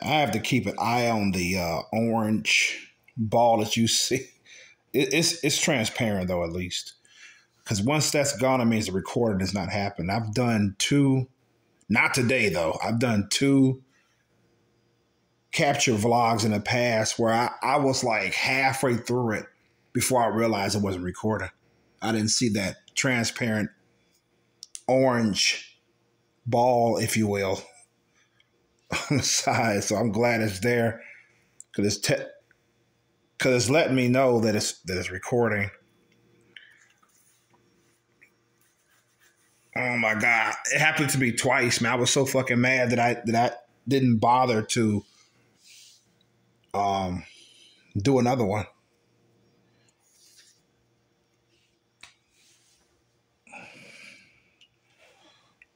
I have to keep an eye on the orange ball that you see. It's transparent though, at least. Because once that's gone, it means the recording has not happened. I've done two, not today though. I've done two capture vlogs in the past where I was like halfway through it before I realized it wasn't recording. I didn't see that transparent orange ball, if you will, on the side. So I'm glad it's there because it's letting me know that it's recording. Oh my God. It happened to me twice, man. I was so fucking mad that I didn't bother to do another one.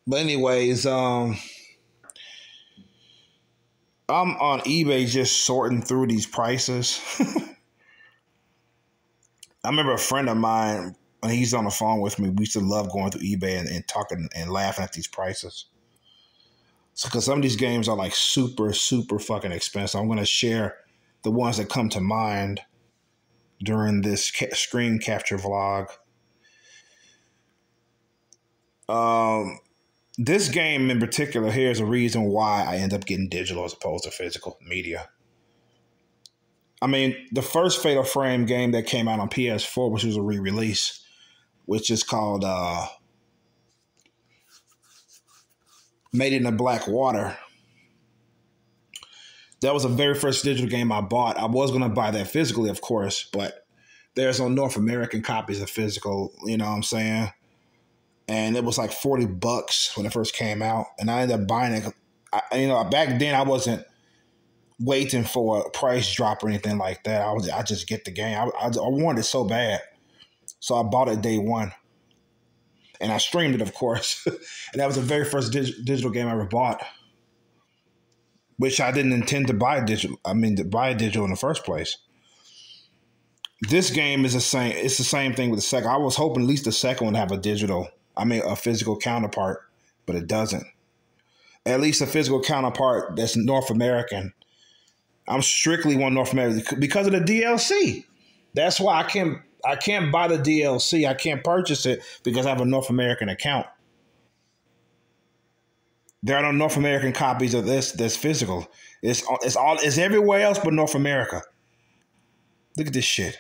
But anyways, I'm on eBay just sorting through these prices. I remember a friend of mine, when he's on the phone with me, we used to love going through eBay and talking and laughing at these prices. So, because some of these games are like super, super fucking expensive. I'm going to share the ones that come to mind during this screen capture vlog. This game in particular, here's a reason why I end up getting digital as opposed to physical media. I mean, the first Fatal Frame game that came out on PS4, which was a re-release, which is called Made in the Black Water. That was the very first digital game I bought. I was going to buy that physically, of course, but there's no North American copies of physical, you know what I'm saying? And it was like $40 when it first came out. And I ended up buying it. Back then I wasn't waiting for a price drop or anything like that. I just get the game. I wanted it so bad. So I bought it day one. And I streamed it, of course. And that was the very first digital game I ever bought, which I didn't intend to buy digital. To buy digital in the first place. This game is the same. It's the same thing with the second. I was hoping at least the second one have a physical counterpart, but it doesn't. At least a physical counterpart that's North American. I'm strictly one North American because of the DLC. That's why I can't buy the DLC. I can't purchase it because I have a North American account. There are no North American copies of this that's physical. It's everywhere else but North America. Look at this shit.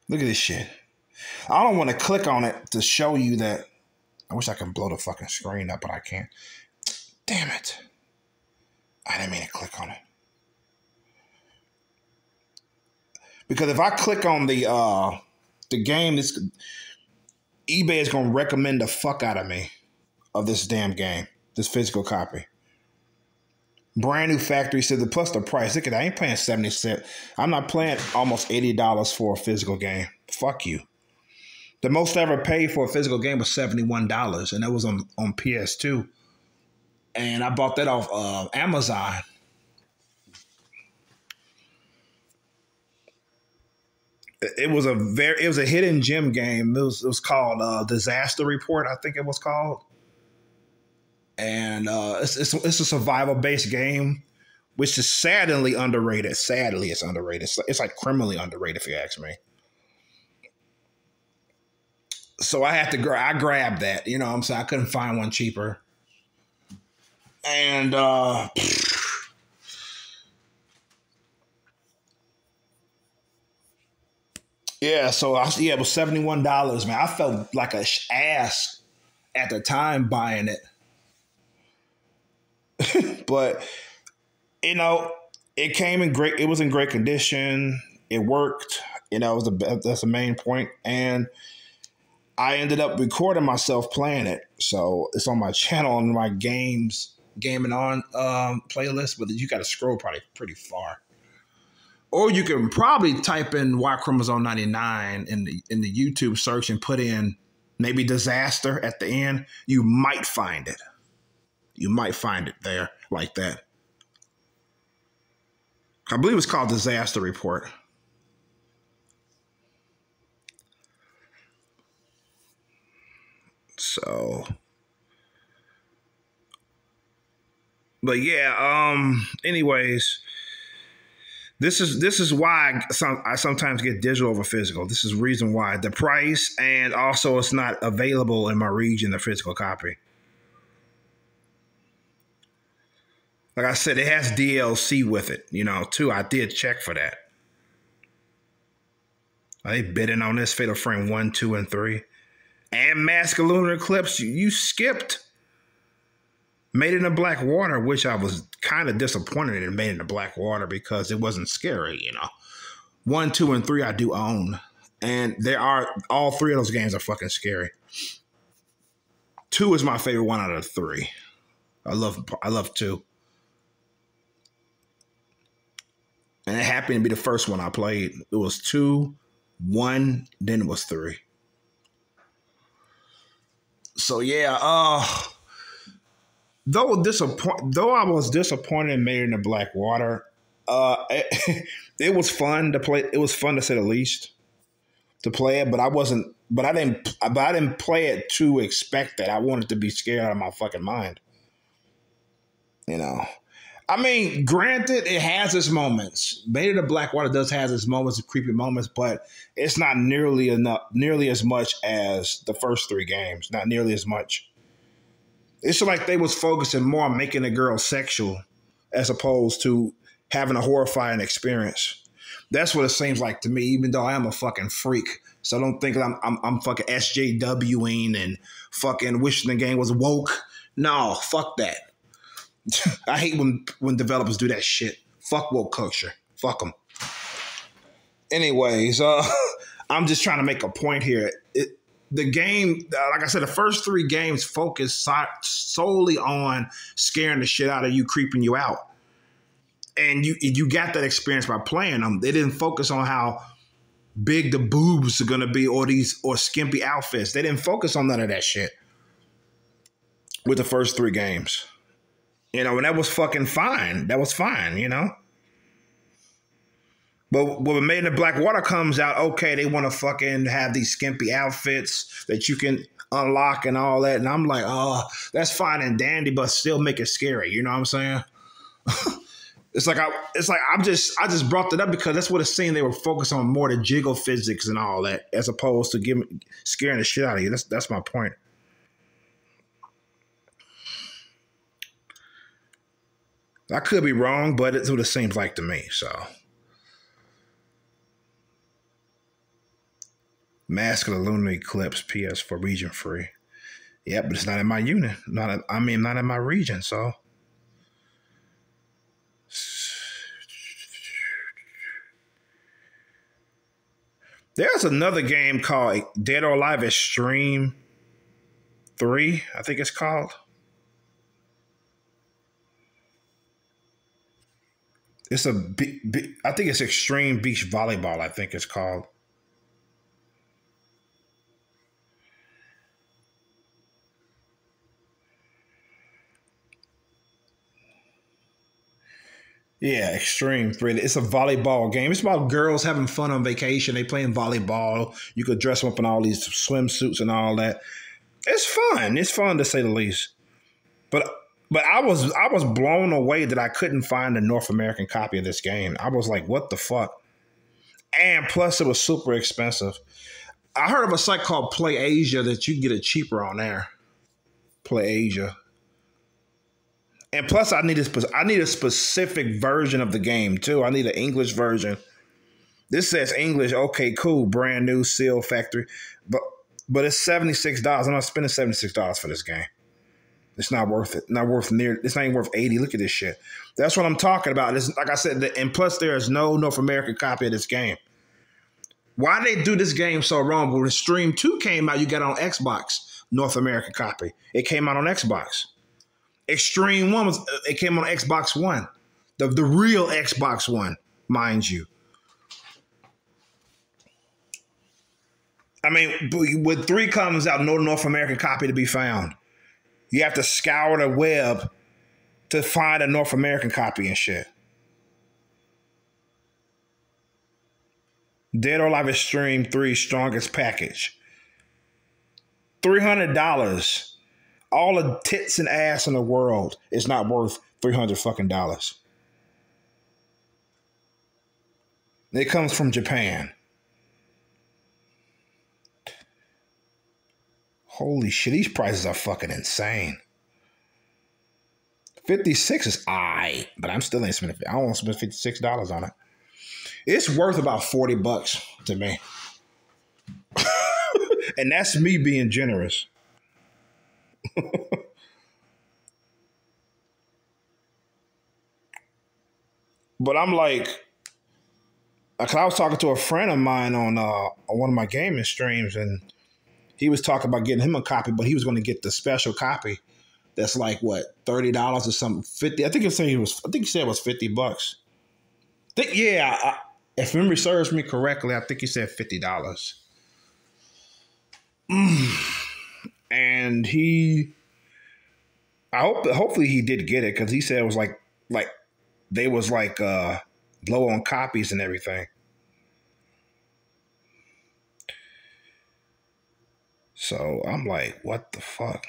Look at this shit. I don't want to click on it to show you that. I wish I could blow the fucking screen up, but I can't. Damn it. I didn't mean to click on it. Because if I click on the game, eBay is going to recommend the fuck out of me of this damn game, this physical copy. Brand new factory said plus the price. Look at that. I ain't paying 70 cents. I'm not paying almost $80 for a physical game. Fuck you. The most I ever paid for a physical game was $71, and that was on PS2. And I bought that off Amazon. It was a hidden gem game. It was called Disaster Report, I think it was called. And it's a survival based game, which is sadly underrated. Sadly, it's underrated. It's like criminally underrated, if you ask me. So I had to I grabbed that. You know what I'm saying? I couldn't find one cheaper. And yeah, so it was $71, man. I felt like a ass at the time buying it. But it came in great. It was in great condition. It worked. That's the main point. And I ended up recording myself playing it, so it's on my channel on my gaming on playlist. But you got to scroll probably pretty far, or you can probably type in Y Chromosome 99 in the YouTube search and put in maybe disaster at the end. You might find it. You might find it there like that. I believe it's called Disaster Report. So But yeah, anyways, this is why I sometimes get digital over physical. This is the reason why. The price, and also it's not available in my region, the physical copy. Like I said, it has DLC with it, too. I did check for that. Are they bidding on this Fatal Frame 1, 2, and 3? And Mask of Lunar Eclipse, you skipped Made in the Black Water, which I was kind of disappointed in Made in the Black Water because it wasn't scary, 1, 2, and 3 I do own. And all three of those games are fucking scary. 2 is my favorite one out of 3. I love 2. And it happened to be the first one I played. It was 2, 1, then it was 3. So yeah, though I was disappointed in Made in the Black Water, it was fun to play. It was fun to say the least to play it, but I didn't play it to expect that. I wanted to be scared out of my fucking mind. I mean, granted, it has its moments. Made in the Black Water does have its moments, of creepy moments, but it's not nearly as much as the first 3 games. Not nearly as much. It's like they was focusing more on making the girl sexual as opposed to having a horrifying experience. That's what it seems like to me, even though I am a fucking freak. So don't think I'm fucking SJWing and fucking wishing the game was woke. No, fuck that. I hate when developers do that shit. Fuck woke culture. Fuck them. Anyways, I'm just trying to make a point here. The game, like I said, the first 3 games focus solely on scaring the shit out of you, creeping you out. And you got that experience by playing them. They didn't focus on how big the boobs are going to be or skimpy outfits. They didn't focus on none of that shit with the first 3 games. And that was fucking fine. That was fine, But when Made in the Black Water comes out, okay, they want to fucking have these skimpy outfits that you can unlock and all that. And I'm like, oh, that's fine and dandy, but still make it scary. You know what I'm saying? I just brought that up because that's what it's saying. They were focused on more the jiggle physics and all that, as opposed to scaring the shit out of you. That's my point. I could be wrong, but it's what it seems like to me. So, Mask of the Lunar Eclipse, PS4 region free. Yeah, but it's not in my unit. Not in my region. So, there's another game called Dead or Alive Extreme 3, I think it's called. It's I think it's Extreme Beach Volleyball, I think it's called. Yeah, Extreme 3. It's a volleyball game. It's about girls having fun on vacation. They playing volleyball. You could dress them up in all these swimsuits and all that. It's fun. It's fun to say the least. But I was blown away that I couldn't find a North American copy of this game. I was like, what the fuck? And plus, it was super expensive. I heard of a site called Play Asia that you can get it cheaper on there. Play Asia. And plus, I need a specific version of the game too. I need an English version. This says English. Okay, cool. Brand new seal factory, but it's $76. I'm not spending $76 for this game. It's not worth it. It's not even worth $80. Look at this shit. That's what I'm talking about. It's, like I said, and plus there is no North American copy of this game. Why they do this game so wrong? But when Stream 2 came out, you got it on Xbox, North American copy. It came out on Xbox. Extreme 1 it came on Xbox One. The real Xbox One, mind you. I mean, when 3 comes out, no North American copy to be found. You have to scour the web to find a North American copy and shit. Dead or Alive Extreme 3 Strongest Package. $300. all the tits and ass in the world is not worth $300 fucking dollars. It comes from Japan. Holy shit, these prices are fucking insane. 56 is aight, but I'm still ain't spending. I don't want to spend $56 on it. It's worth about $40 to me. And that's me being generous. But I'm like, cause I was talking to a friend of mine on one of my gaming streams, and he was talking about getting him a copy, but he was going to get the special copy. That's like what, $30 or something, 50. I think he said it was $50. If memory serves me correctly, I think he said $50. And hopefully he did get it, because he said it was like they was like low on copies and everything. So I'm like, what the fuck?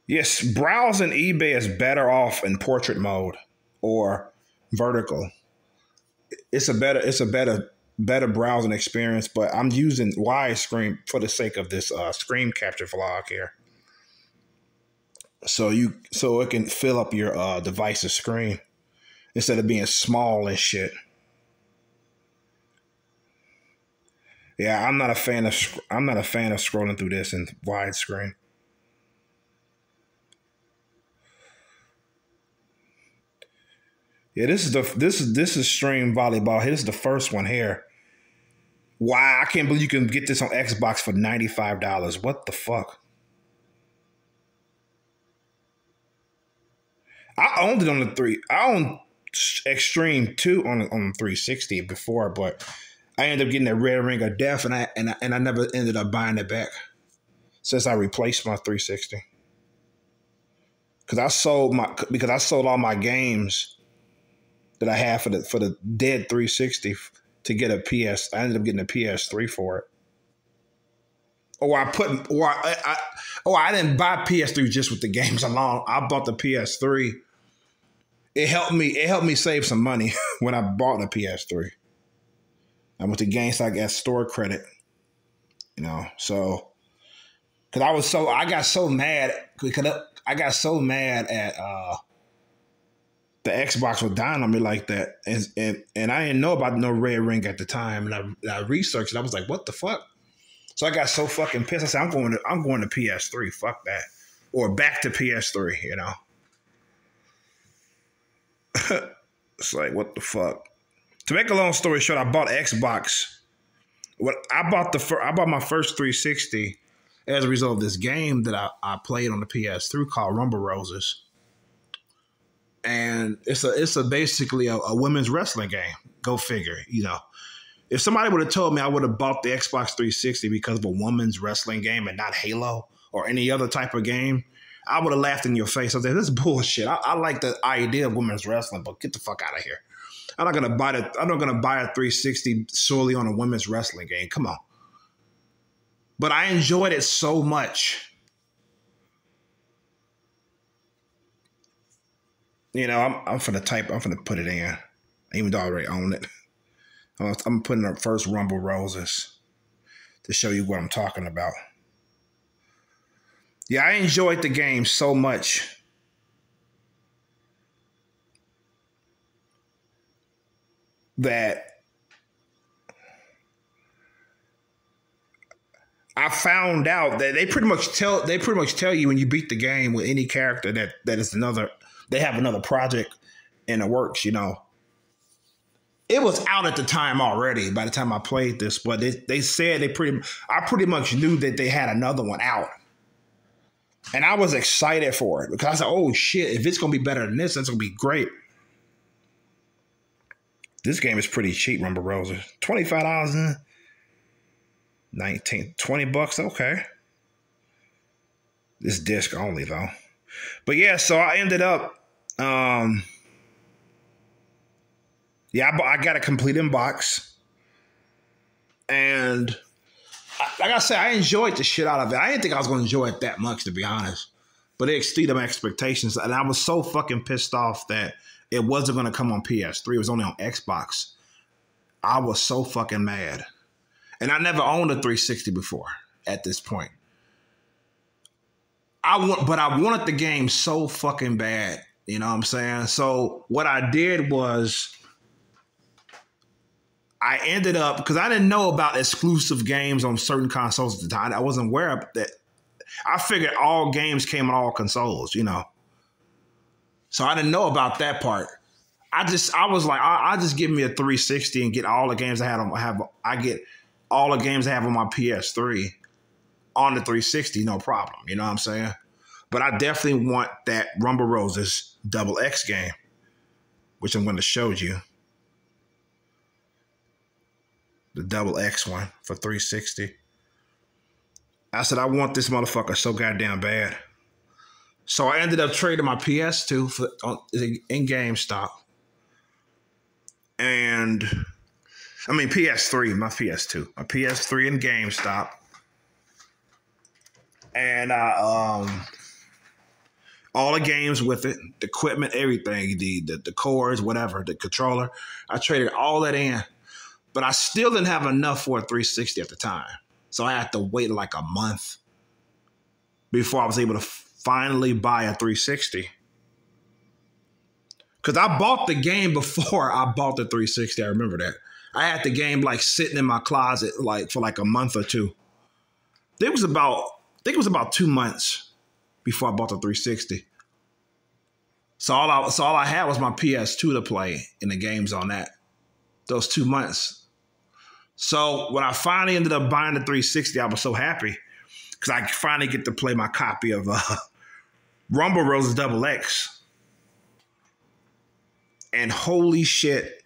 Yes, browsing eBay is better off in portrait mode or vertical. It's a better browsing experience, but I'm using widescreen for the sake of this screen capture vlog here. So it can fill up your device's screen instead of being small and shit. Yeah, I'm not a fan of scrolling through this in widescreen. Yeah, this is stream volleyball. This is the first one here. Wow, I can't believe you can get this on Xbox for $95. What the fuck? I owned it on the 3. I owned Extreme 2 on 360 before, but I ended up getting that Red Ring of Death, and I never ended up buying it back since I replaced my 360. Because I sold all my games that I had for the dead 360 to get a PS. I ended up getting a PS3 for it. I didn't buy PS3 just with the games alone. I bought the PS3. It helped me save some money when I bought the PS3. I went to GameStop, I got store credit. So because I got so mad at the Xbox was dying on me like that, and I didn't know about no Red Ring at the time, and I researched it. I was like, what the fuck? So I got so fucking pissed. I said, I'm going to PS3. Fuck that, or back to PS3. It's like, what the fuck? To make a long story short, I bought Xbox. I bought my first 360 as a result of this game that I played on the PS3 called Rumble Roses. And it's basically a women's wrestling game. Go figure, If somebody would have told me I would have bought the Xbox 360 because of a women's wrestling game and not Halo or any other type of game, I would have laughed in your face. I was like, this is bullshit. I like the idea of women's wrestling, but get the fuck out of here. I'm not gonna buy a 360 solely on a women's wrestling game. Come on. But I enjoyed it so much. I'm finna put it in, even though I already own it. I'm putting up first Rumble Roses to show you what I'm talking about. Yeah, I enjoyed the game so much. That I found out that they pretty much tell you when you beat the game with any character that is they have another project in the works, It was out at the time already by the time I played this, but they said I pretty much knew that they had another one out. And I was excited for it because I said, oh shit, if it's going to be better than this, it's going to be great. This game is pretty cheap, Rumble Roses. $25 $20, okay. This disc only though. But yeah, so I ended up I got a complete inbox, and like I said, I enjoyed the shit out of it. I didn't think I was going to enjoy it that much, to be honest. But it exceeded my expectations. And I was so fucking pissed off that it wasn't going to come on PS3. It was only on Xbox. I was so fucking mad. And I never owned a 360 before at this point. But I wanted the game so fucking bad. You know what I'm saying? So what I did was I ended up, because I didn't know about exclusive games on certain consoles at the time. I wasn't aware of that. I figured all games came on all consoles, you know. So I didn't know about that part. I was like, I just give me a 360 and get all the games I get all the games I have on my PS3 on the 360, no problem. You know what I'm saying? But I definitely want that Rumble Roses Double X game, which I'm going to show you. The Double X one for 360. I said, I want this motherfucker so goddamn bad. So I ended up trading my PS2 in GameStop. And, I mean, PS3, my PS2. My PS3 in GameStop. And all the games with it, the equipment, everything, the cords, whatever, the controller. I traded all that in. But I still didn't have enough for a 360 at the time. So I had to wait like a month before I was able to finally buy a 360. Because I bought the game before I bought the 360. I remember that. I had the game like sitting in my closet like for like a month or two. I think it was about 2 months before I bought the 360. So all I had was my PS2 to play in the games on that. Those 2 months. So when I finally ended up buying the 360, I was so happy because I finally get to play my copy of Rumble Roses Double X. And holy shit,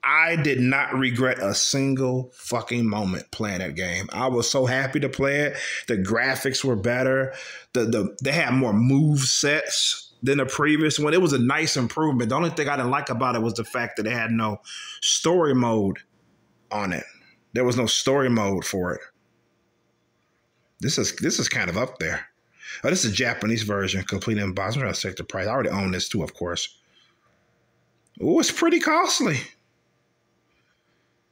I did not regret a single fucking moment playing that game. I was so happy to play it. The graphics were better. They had more move sets than the previous one. It was a nice improvement. The only thing I didn't like about it was the fact that it had no story mode on it. There was no story mode for it. This is kind of up there. Oh, this is a Japanese version, complete in box. I'm trying to check the price. I already own this too, of course. Oh, it's pretty costly.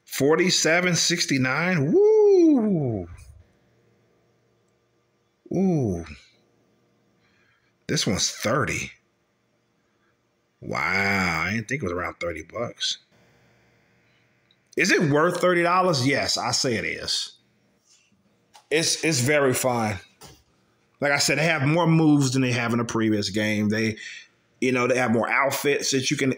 $47.69. Woo! Ooh. This one's $30. Wow, I didn't think it was around $30. Is it worth $30? Yes, I say it is. It's very fun. Like I said, they have more moves than they have in the previous game. They have more outfits that you can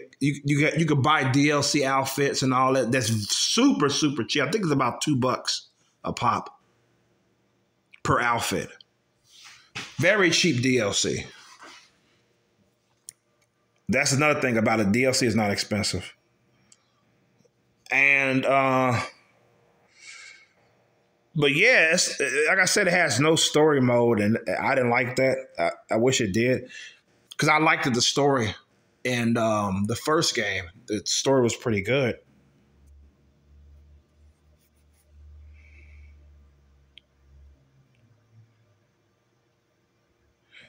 buy DLC outfits and all that. That's super, super cheap. I think it's about $2 a pop per outfit. Very cheap DLC. That's another thing about it. DLC is not expensive. And, but yeah, like I said, it has no story mode, and I didn't like that. I wish it did, because I liked the story in the first game. The story was pretty good.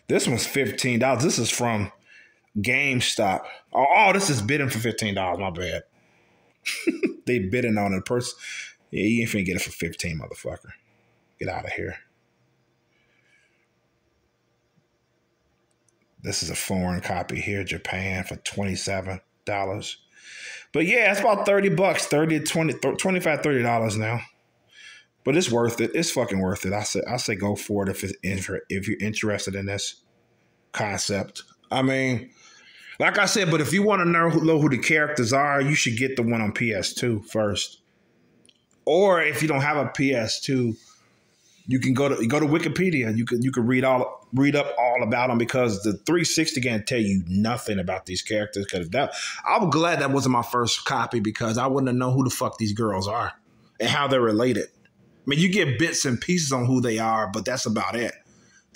This one's $15. This is from GameStop. Oh, this is bidding for $15. My bad. They bidding on it. Yeah, you ain't finna get it for 15, motherfucker. Get out of here. This is a foreign copy here, Japan, for $27. But yeah, it's about $30, $30 to $20, $25, $30 now. But it's worth it. It's fucking worth it. I say go for it if you're interested in this concept. I mean, like I said, but if you want to know who the characters are, you should get the one on PS2 first. Or if you don't have a PS2, you can go to Wikipedia. You can read up all about them, because the 360 can't tell you nothing about these characters. Because I'm glad that wasn't my first copy, because I wouldn't have known who the fuck these girls are and how they're related. I mean, you get bits and pieces on who they are, but that's about it.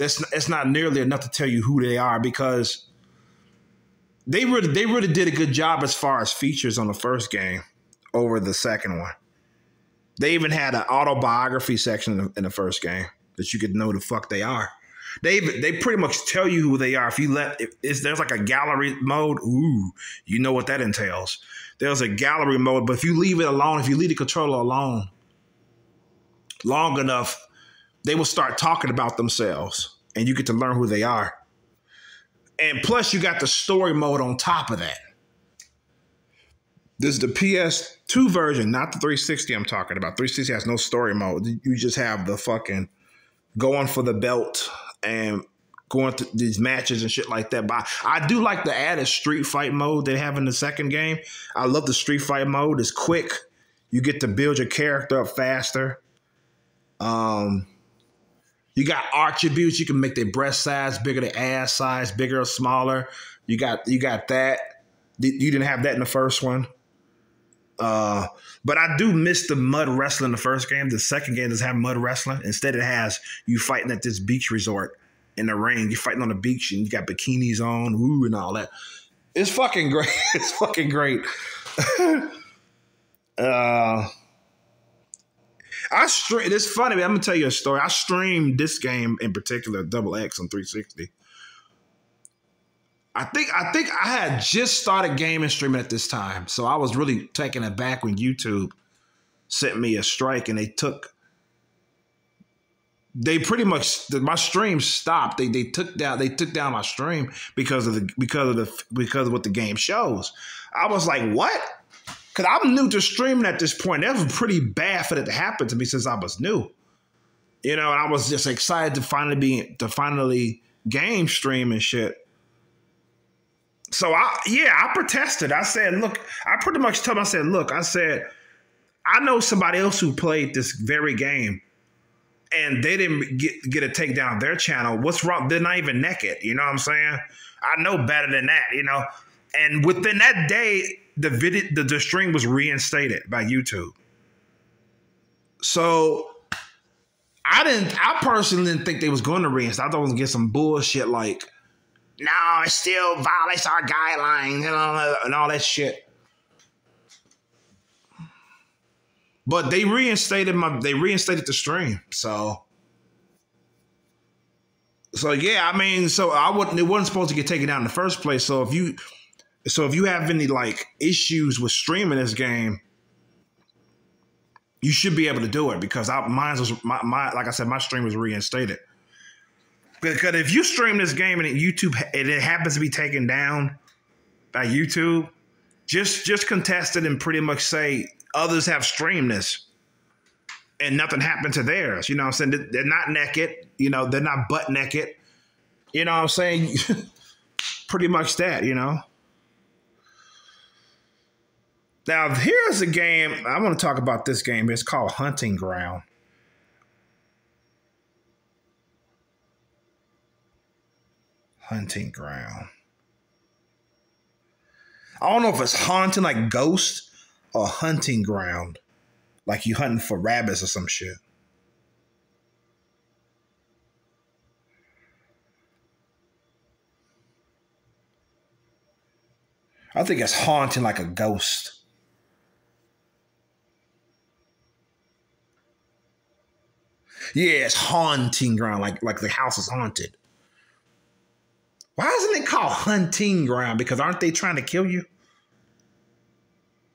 It's not nearly enough to tell you who they are, because they really did a good job as far as features on the first game over the second one. They even had an autobiography section in the first game that you could know the fuck they are. They pretty much tell you who they are. If there's like a gallery mode, ooh, you know what that entails. There's a gallery mode, but if you leave it alone, if you leave the controller alone long enough, they will start talking about themselves, and you get to learn who they are. And plus, you got the story mode on top of that. This is the PS2 version, not the 360 I'm talking about. 360 has no story mode. You just have the fucking going for the belt and going through these matches and shit like that. But I do like the added street fight mode they have in the second game. I love the street fight mode. It's quick. You get to build your character up faster. You got attributes. You can make their breast size bigger, their ass size bigger or smaller. You got that. You didn't have that in the first one. But I do miss the mud wrestling in the first game. The second game doesn't have mud wrestling. Instead, it has you fighting at this beach resort in the rain. You're fighting on the beach and you got bikinis on, ooh, and all that. It's fucking great. It's fucking great. It's funny, man. I'm gonna tell you a story. I streamed this game in particular, Double X on 360. I think I had just started gaming streaming at this time, so I was really taken aback when YouTube sent me a strike, and they pretty much my stream stopped. They took down my stream because of what the game shows. I was like, what? Because I'm new to streaming at this point. That was pretty bad for that to happen to me since I was new. You know, and I was just excited to finally game stream and shit. So I protested. I said, look, I pretty much told him, I said, I know somebody else who played this very game and they didn't get a takedown of their channel. What's wrong? They're not even naked. You know what I'm saying? I know better than that, you know? And within that day, the stream was reinstated by YouTube. So I personally didn't think they was going to reinstate. I thought it was going to get some bullshit like, no, it still violates our guidelines and all that shit. But they reinstated the stream. So yeah, I mean, it wasn't supposed to get taken down in the first place. So if you have any like issues with streaming this game, you should be able to do it because like I said, my stream was reinstated. Because if you stream this game and it happens to be taken down by YouTube, just contest it and pretty much say others have streamed this and nothing happened to theirs. You know what I'm saying? They're not naked. You know, they're not butt naked. You know what I'm saying? Pretty much that, you know. Now, here's a game. I want to talk about this game. It's called Hunting Ground. Hunting Ground. I don't know if it's haunting like Ghost or Hunting Ground. Like you hunting for rabbits or some shit. I think it's haunting like a ghost. Yeah, it's Haunting Ground, like the house is haunted. Why isn't it called Hunting Ground? Because aren't they trying to kill you?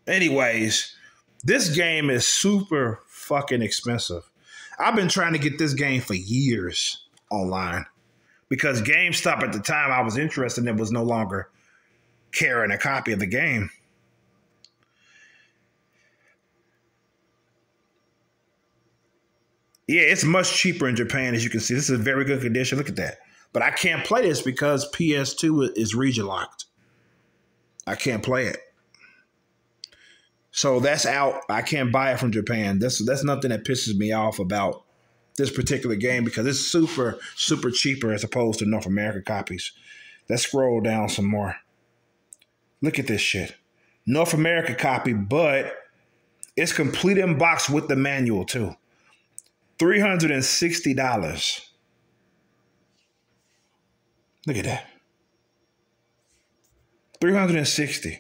Anyways, this game is super fucking expensive. I've been trying to get this game for years online because GameStop at the time I was interested in was no longer carrying a copy of the game. Yeah, it's much cheaper in Japan, as you can see. This is a very good condition. Look at that. But I can't play this because PS2 is region locked. I can't play it. So that's out. I can't buy it from Japan. That's nothing that pisses me off about this particular game because it's super, super cheaper as opposed to North American copies. Let's scroll down some more. Look at this shit. North America copy, but it's complete in box with the manual too. $360. Look at that. $360.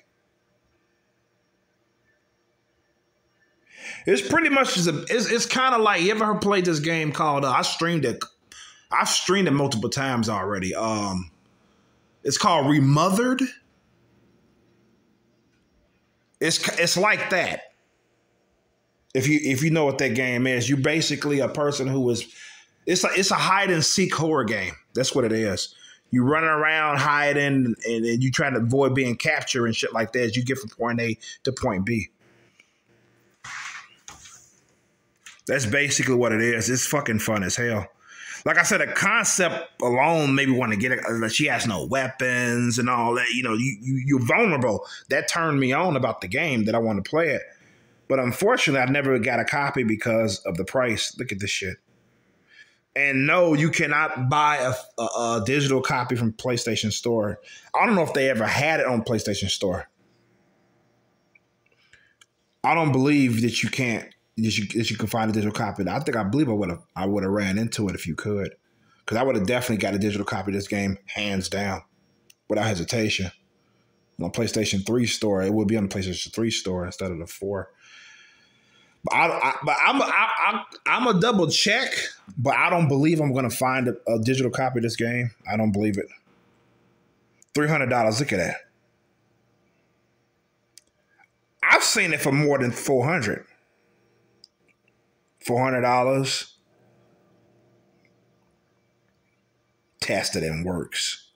It's pretty much just it's kind of like, you ever played this game called I've streamed it multiple times already. It's called Remothered. It's like that. If you know what that game is, you basically a person who is it's a hide and seek horror game. That's what it is. You running around hiding and you try to avoid being captured and shit like that as you get from point A to point B. That's basically what it is. It's fucking fun as hell. Like I said, the concept alone made me want to get it. She has no weapons and all that. You know, you're vulnerable. That turned me on about the game that I want to play it. But unfortunately, I never got a copy because of the price. Look at this shit. And no, you cannot buy a digital copy from PlayStation Store. I don't know if they ever had it on PlayStation Store. I don't believe that you can't. That you can find a digital copy. I believe I would have ran into it if you could, because I would have definitely got a digital copy of this game hands down, without hesitation. On PlayStation 3 store, it would be on the PlayStation 3 store instead of the 4. But I'm a double check, but I don't believe I'm going to find a digital copy of this game. I don't believe it. $300. Look at that. I've seen it for more than $400. $400. Tested and works.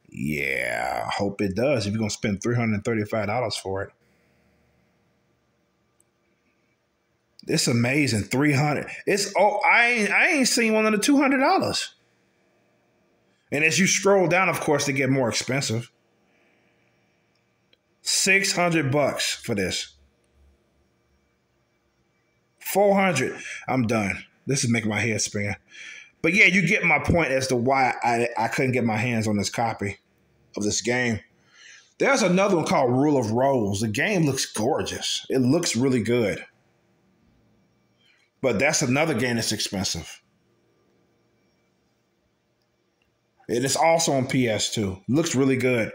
Yeah, hope it does. If you're gonna spend $335 for it, it's amazing. $300. I ain't seen one under $200. And as you scroll down, of course, they get more expensive. $600 for this. $400. I'm done. This is making my head spin. But yeah, you get my point as to why I couldn't get my hands on this copy of this game. There's another one called Rule of Rose. The game looks gorgeous. It looks really good. But that's another game that's expensive. It is also on PS2. Looks really good.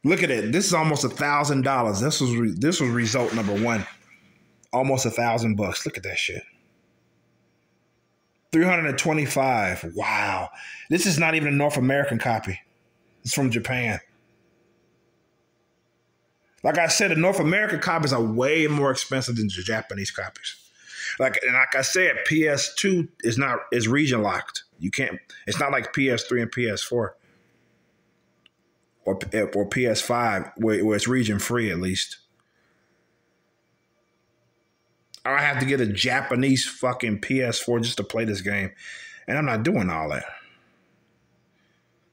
Look at it. This is almost $1,000. This was result number 1. Almost $1,000. Look at that shit. 325. Wow. This is not even a North American copy. It's from Japan. Like I said, the North American copies are way more expensive than the Japanese copies. Like I said, PS2 is region locked. You can't. It's not like PS3 and PS4 or PS5 where it's region free at least. I have to get a Japanese fucking PS4 just to play this game. And I'm not doing all that.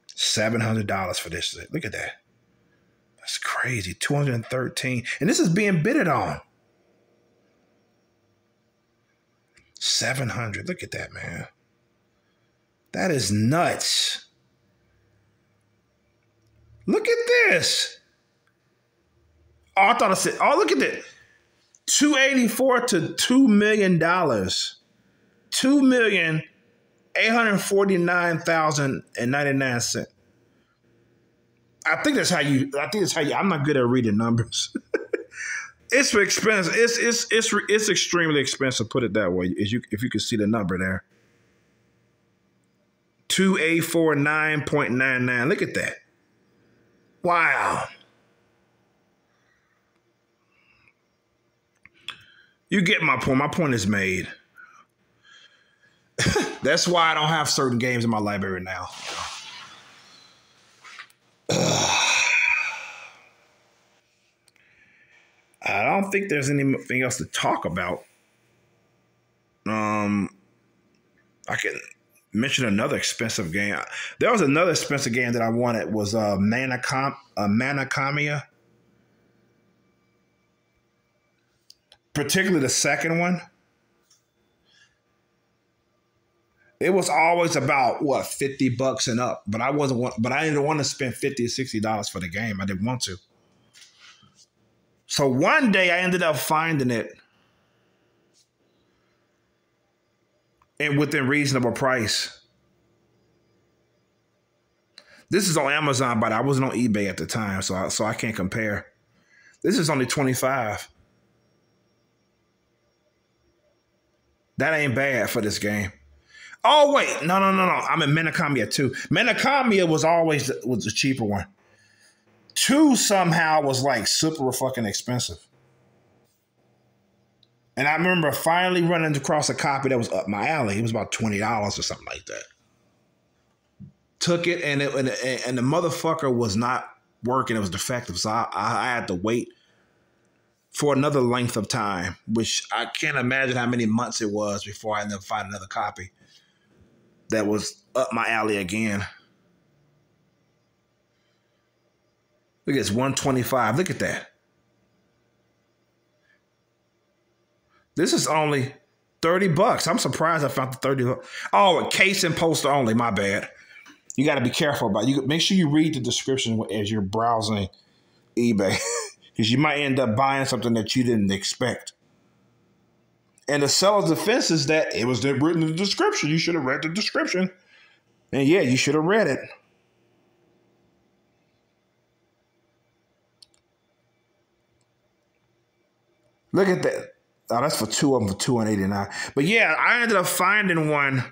$700 for this. Look at that. That's crazy. $213. And this is being bidded on. $700. Look at that, man. That is nuts. Look at this. Oh, I thought I said, oh, look at that. $284 to $2 million. $2,849,099. I think that's how you. I'm not good at reading numbers. It's expensive. It's extremely expensive. Put it that way. If you can see the number there. 2849.99. Look at that. Wow. You get my point. My point is made. That's why I don't have certain games in my library now. I don't think there's anything else to talk about. I can mention another expensive game. There was another expensive game that I wanted was Manacamia. Particularly the second one. It was always about what, $50 and up, but I didn't want to spend $50 or $60 for the game. I didn't want to. So one day I ended up finding it and within reasonable price. This is on Amazon, but I wasn't on eBay at the time, so I can't compare. This is only $25. That ain't bad for this game. Oh wait, no. I'm in Menacomia 2. Menacomia was the cheaper one. 2 somehow was like super fucking expensive. And I remember finally running across a copy that was up my alley. It was about $20 or something like that. Took it and the motherfucker was not working. It was defective, so I had to wait for another length of time, which I can't imagine how many months it was before I ended up finding another copy that was up my alley again. Look at this, 125. Look at that. This is only $30. I'm surprised I found the 30. Oh, a case and poster only. My bad. You got to be careful about it. You make sure you read the description as you're browsing eBay, because you might end up buying something that you didn't expect. And the seller's defense is that it was written in the description. You should have read the description. And yeah, you should have read it. Look at that. Oh, that's for 2 of them for $289. But yeah, I ended up finding one.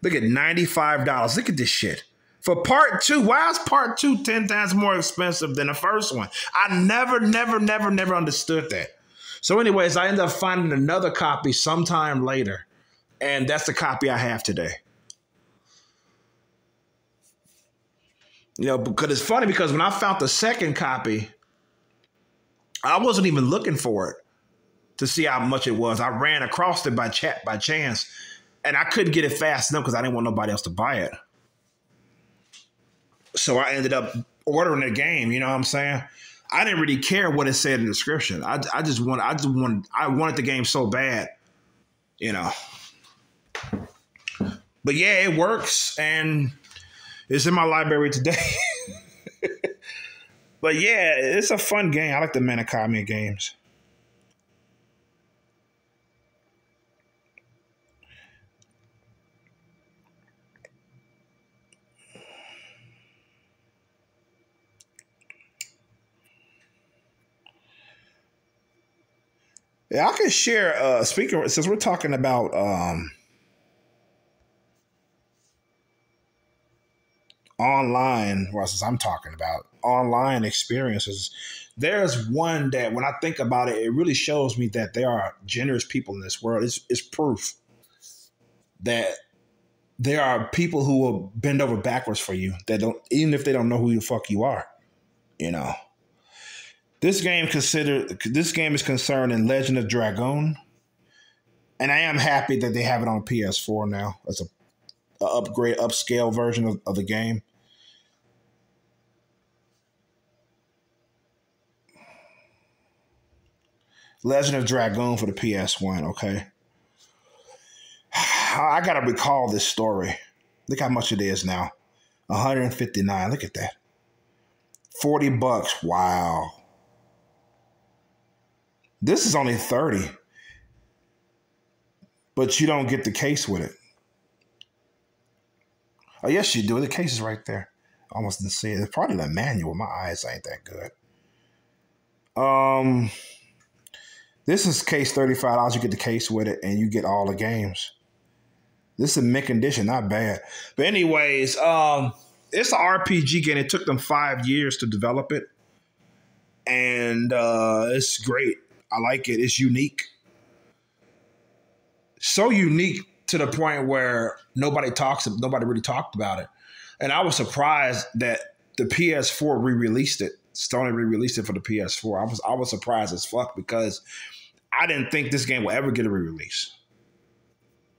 Look at $95. Look at this shit. For part 2, why is part 2 10 times more expensive than the first one? I never understood that. So anyways, I ended up finding another copy sometime later. And that's the copy I have today. You know, because it's funny because when I found the second copy, I wasn't even looking for it to see how much it was. I ran across it by chance, and I couldn't get it fast enough because I didn't want nobody else to buy it. So I ended up ordering the game. You know what I'm saying? I didn't really care what it said in the description. I wanted the game so bad, you know. But yeah, it works, and it's in my library today. But yeah, it's a fun game. I like the Menacomia games. Yeah, I can share. Speaking since we're talking about online, well, since I'm talking about online experiences, there's one that when I think about it, it really shows me that there are generous people in this world. It's proof that there are people who will bend over backwards for you that don't, even if they don't know who the fuck you are. You know, this game is concerned in Legend of Dragoon, and I am happy that they have it on PS4 now. It's a upscale version of the game. Legend of Dragoon for the PS1, okay? I gotta recall this story. Look how much it is now. 159. Look at that. $40. Wow. This is only 30. But you don't get the case with it. Oh, yes, you do. The case is right there. Almost didn't see it. It's probably the manual. My eyes ain't that good. This is case $35. You get the case with it, and you get all the games. This is mint condition, not bad. But anyways, it's an RPG game. It took them 5 years to develop it, and it's great. I like it. It's unique. So unique to the point where nobody really talked about it. And I was surprised that the PS4 re-released it. Sony re-released it for the PS4. I was surprised as fuck because I didn't think this game would ever get a re-release.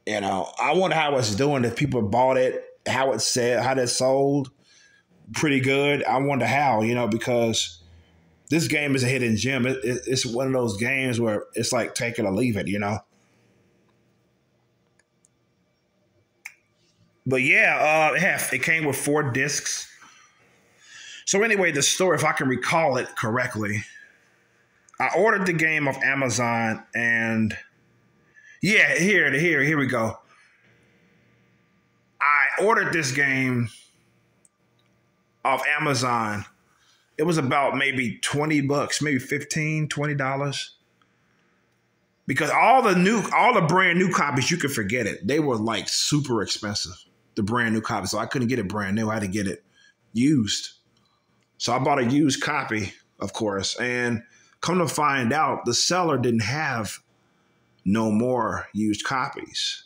You know, I wonder how it's doing. If people bought it, how it sold, pretty good. I wonder how, you know, because this game is a hidden gem. It's one of those games where it's like take it or leave it, you know. But yeah, it came with 4 discs. So anyway, the story, if I can recall it correctly, I ordered the game off Amazon, and yeah, here we go. I ordered this game off Amazon. It was about maybe $20, maybe $15, $20. Because all the brand new copies, you can forget it. They were like super expensive, the brand new copies. So I couldn't get it brand new. I had to get it used. So I bought a used copy, of course. And come to find out, the seller didn't have no more used copies.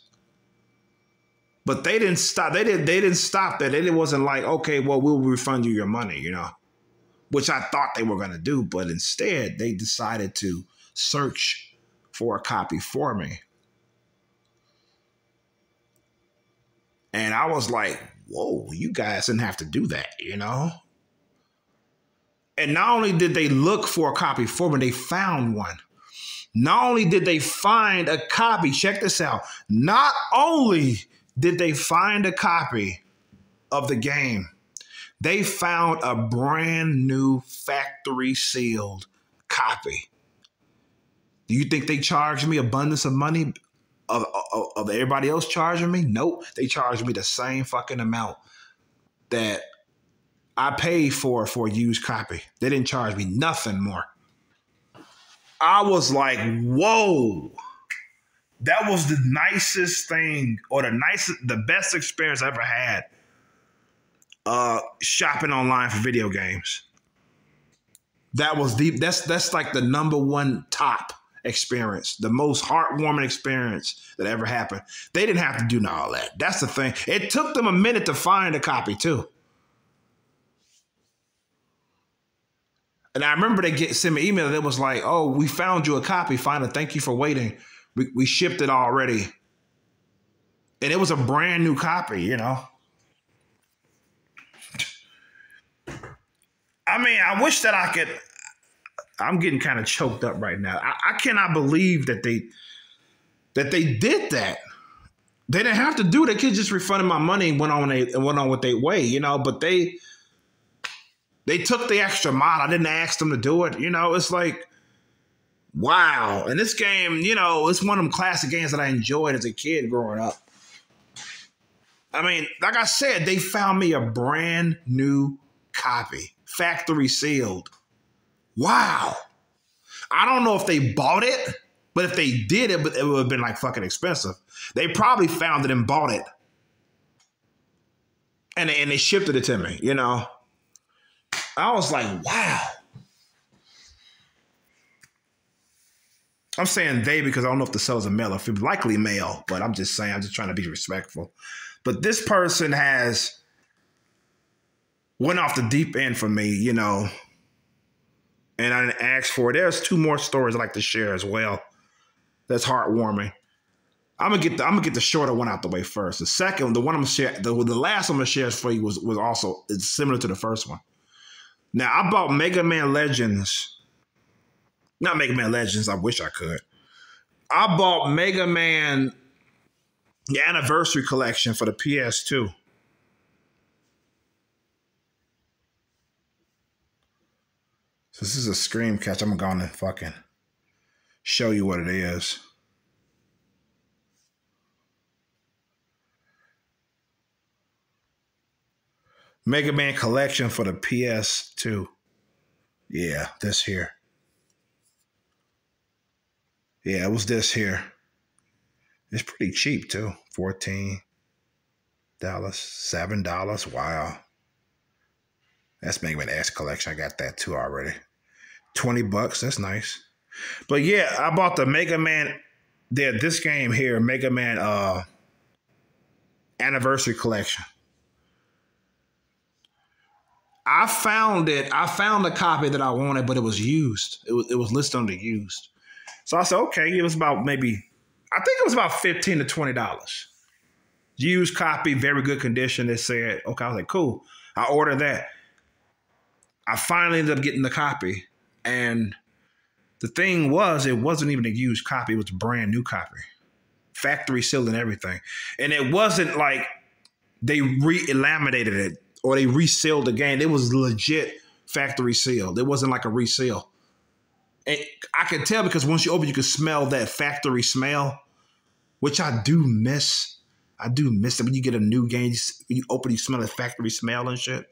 But they didn't stop. They didn't stop that. It wasn't like, okay, well, we'll refund you your money, you know, which I thought they were going to do. But instead, they decided to search for a copy for me. And I was like, whoa, you guys didn't have to do that, you know? And not only did they look for a copy for me, they found one. Not only did they find a copy, check this out. Not only did they find a copy of the game, they found a brand new factory sealed copy. Do you think they charged me abundance of money of everybody else charging me? Nope. They charged me the same fucking amount that I paid for a used copy. They didn't charge me nothing more. I was like, whoa. That was the nicest thing, or the best experience I ever had shopping online for video games. That's like the number one top experience, the most heartwarming experience that ever happened. They didn't have to do all that. That's the thing. It took them a minute to find a copy too. And I remember they sent me an email that was like, oh, we found you a copy. Finally, thank you for waiting. We shipped it already. And it was a brand new copy, you know. I mean, I wish that I could. I'm getting kind of choked up right now. I cannot believe that they did that. They didn't have to do it. They could just refund my money and went on with their way, you know. But they took the extra mile. I didn't ask them to do it. You know, it's like, wow. And this game, you know, it's one of them classic games that I enjoyed as a kid growing up. I mean, like I said, they found me a brand new copy, factory sealed. Wow. I don't know if they bought it, but if they did it would have been like fucking expensive. They probably found it and bought it. And they shipped it to me, you know. I was like, wow. I'm saying they because I don't know if the seller's a male or female, likely male, but I'm just saying, I'm just trying to be respectful. But this person went off the deep end for me, you know, and I didn't ask for it. There's two more stories I'd like to share as well. That's heartwarming. I'm gonna get the shorter one out the way first. The second, the one I'm gonna share, the last one I'm gonna share for you was also, it's similar to the first one. Now I bought Mega Man Legends. Not Mega Man Legends. I wish I could. I bought Mega Man, the Anniversary Collection for the PS2. So this is a screen catch. I'm going to fucking show you what it is. Mega Man Collection for the PS2. Yeah, this here. Yeah, it was this here. It's pretty cheap too. $14, $7. Wow. That's Mega Man X Collection. I got that too already. $20. That's nice. But yeah, I bought the Mega Man. This game here, Mega Man Anniversary Collection. I found it. I found the copy that I wanted, but it was used. It was listed under used. So I said, okay, it was about maybe, I think it was about $15 to $20. Used copy, very good condition. They said, okay, I was like, cool. I ordered that. I finally ended up getting the copy. And the thing was, it wasn't even a used copy. It was a brand new copy. Factory sealed and everything. And it wasn't like they re-laminated it or they resealed the game. It was legit factory sealed. It wasn't like a reseal. And I could tell because once you open, you could smell that factory smell, which I do miss. I do miss it. When you get a new game, you open, you smell the factory smell and shit.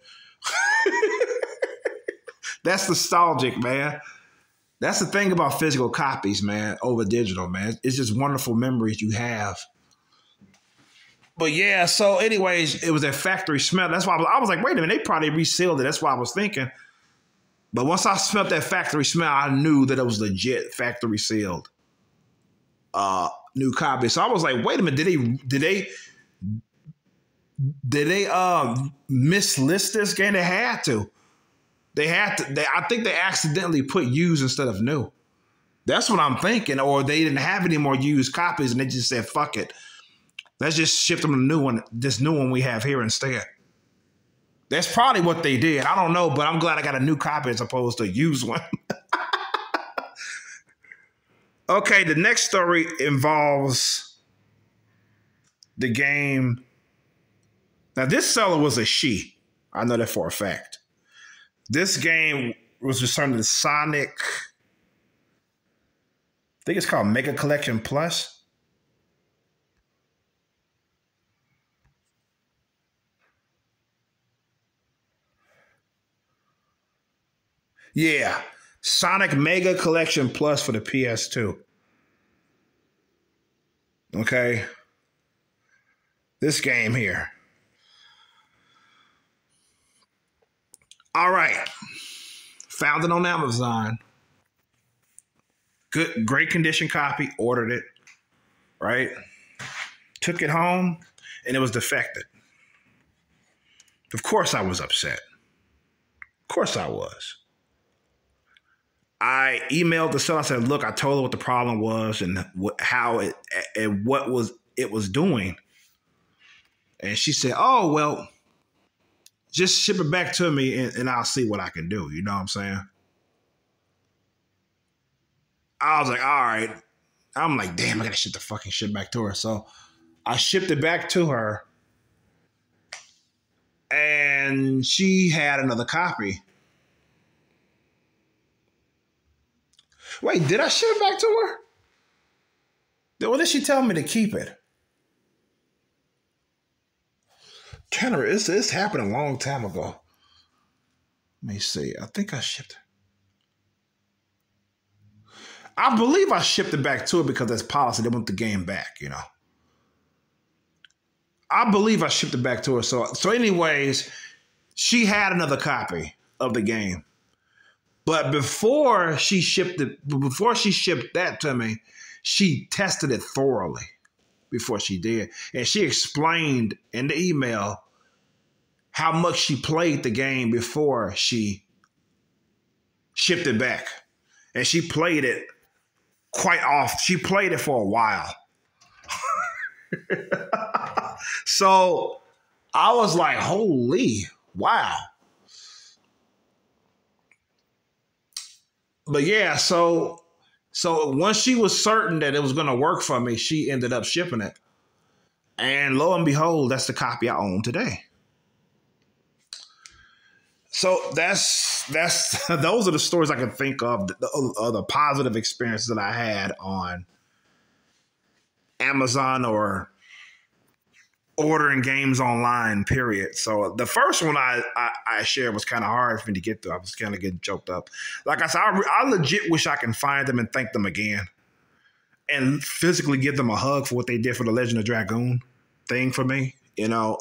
That's nostalgic, man. That's the thing about physical copies, man, over digital, man. It's just wonderful memories you have. But yeah, so anyways, it was a factory smell. That's why I was like, wait a minute, they probably resealed it. That's why I was thinking. But once I smelled that factory smell, I knew that it was legit factory sealed new copy. So I was like, wait a minute, did they mislist this game? They had to. I think they accidentally put used instead of new. That's what I'm thinking. Or they didn't have any more used copies and they just said, fuck it. Let's just ship them a new one, this new one we have here instead. That's probably what they did. I don't know, but I'm glad I got a new copy as opposed to a used one. Okay, the next story involves the game. Now, this seller was a she. I know that for a fact. This game was returned to Sonic. I think it's called Mega Collection Plus. Yeah, Sonic Mega Collection Plus for the PS2. Okay. This game here. All right. Found it on Amazon. Good, great condition copy. Ordered it. Right. Took it home and it was defected. Of course I was upset. Of course I was. I emailed the seller. I said, look, I told her what the problem was and how it and what it was doing. And she said, oh, well, just ship it back to me and I'll see what I can do. You know what I'm saying? I was like, all right. I'm like, damn, I got to ship the fucking shit back to her. So I shipped it back to her and she had another copy. Wait, did I ship it back to her? Or did she tell me to keep it? Kenner, this happened a long time ago. Let me see. I think I shipped it. I believe I shipped it back to her because that's policy. They want the game back, you know. I believe I shipped it back to her. So anyways, she had another copy of the game. But before she shipped that to me, she tested it thoroughly before she did. And she explained in the email how much she played the game before she shipped it back. And she played it quite often. She played it for a while. So I was like, holy, wow. But yeah, so once she was certain that it was going to work for me, she ended up shipping it. And lo and behold, that's the copy I own today. So that's those are the stories I can think of, the positive experiences that I had on Amazon or ordering games online, period. So the first one I shared was kind of hard for me to get through. I was kind of getting choked up. Like I said, I legit wish I can find them and thank them again and physically give them a hug for what they did for the Legend of Dragoon thing for me. You know,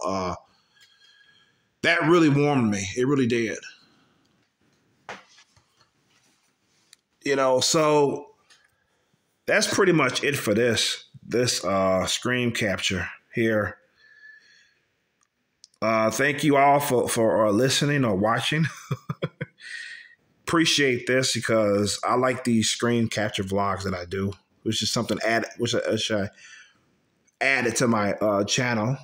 that really warmed me. It really did. You know, so that's pretty much it for this screen capture here. Thank you all for listening or watching. Appreciate this because I like these screen capture vlogs that I do, which is something which I added to my channel.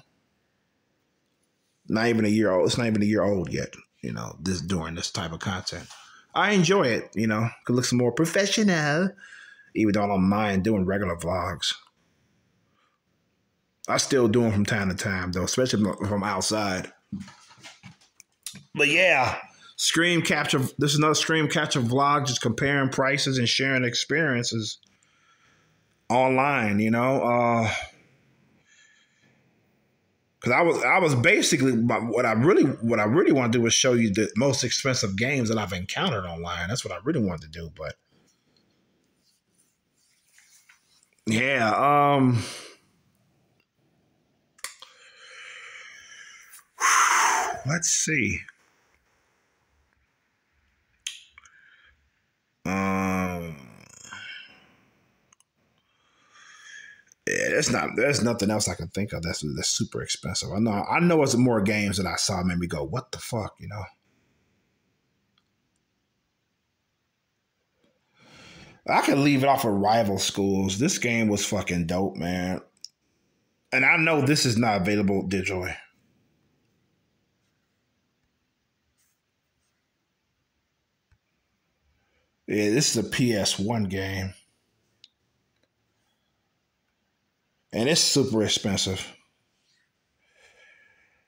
Not even a year old. It's not even a year old yet. You know, doing this type of content. I enjoy it. You know, it looks more professional, even though I don't mind doing regular vlogs. I still do them from time to time, though, especially from outside. But yeah, screen capture. This is another screen capture vlog, just comparing prices and sharing experiences online. You know, because I was basically what I really want to do is show you the most expensive games that I've encountered online. That's what I really wanted to do, but Yeah. Let's see. Um. Yeah, there's nothing else I can think of that's super expensive. I know it's more games that I saw made me go, what the fuck, you know? I could leave it off of rival schools. This game was fucking dope, man. And I know this is not available digitally. Yeah, this is a PS1 game. And it's super expensive.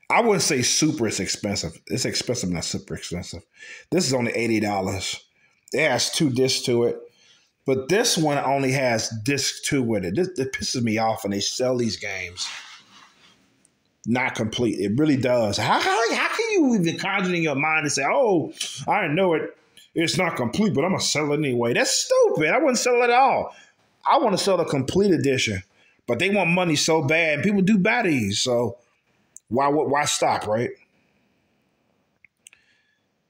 I wouldn't say super is expensive. It's expensive, not super expensive. This is only $80. It has 2 discs to it. But this one only has disc 2 with it. This pisses me off when they sell these games not complete. It really does. How can you even conjure in your mind and say, oh, I know it. It's not complete, but I'm going to sell it anyway. That's stupid. I wouldn't sell it at all. I want to sell the complete edition. But they want money so bad, and people do buy these. So why stop, right?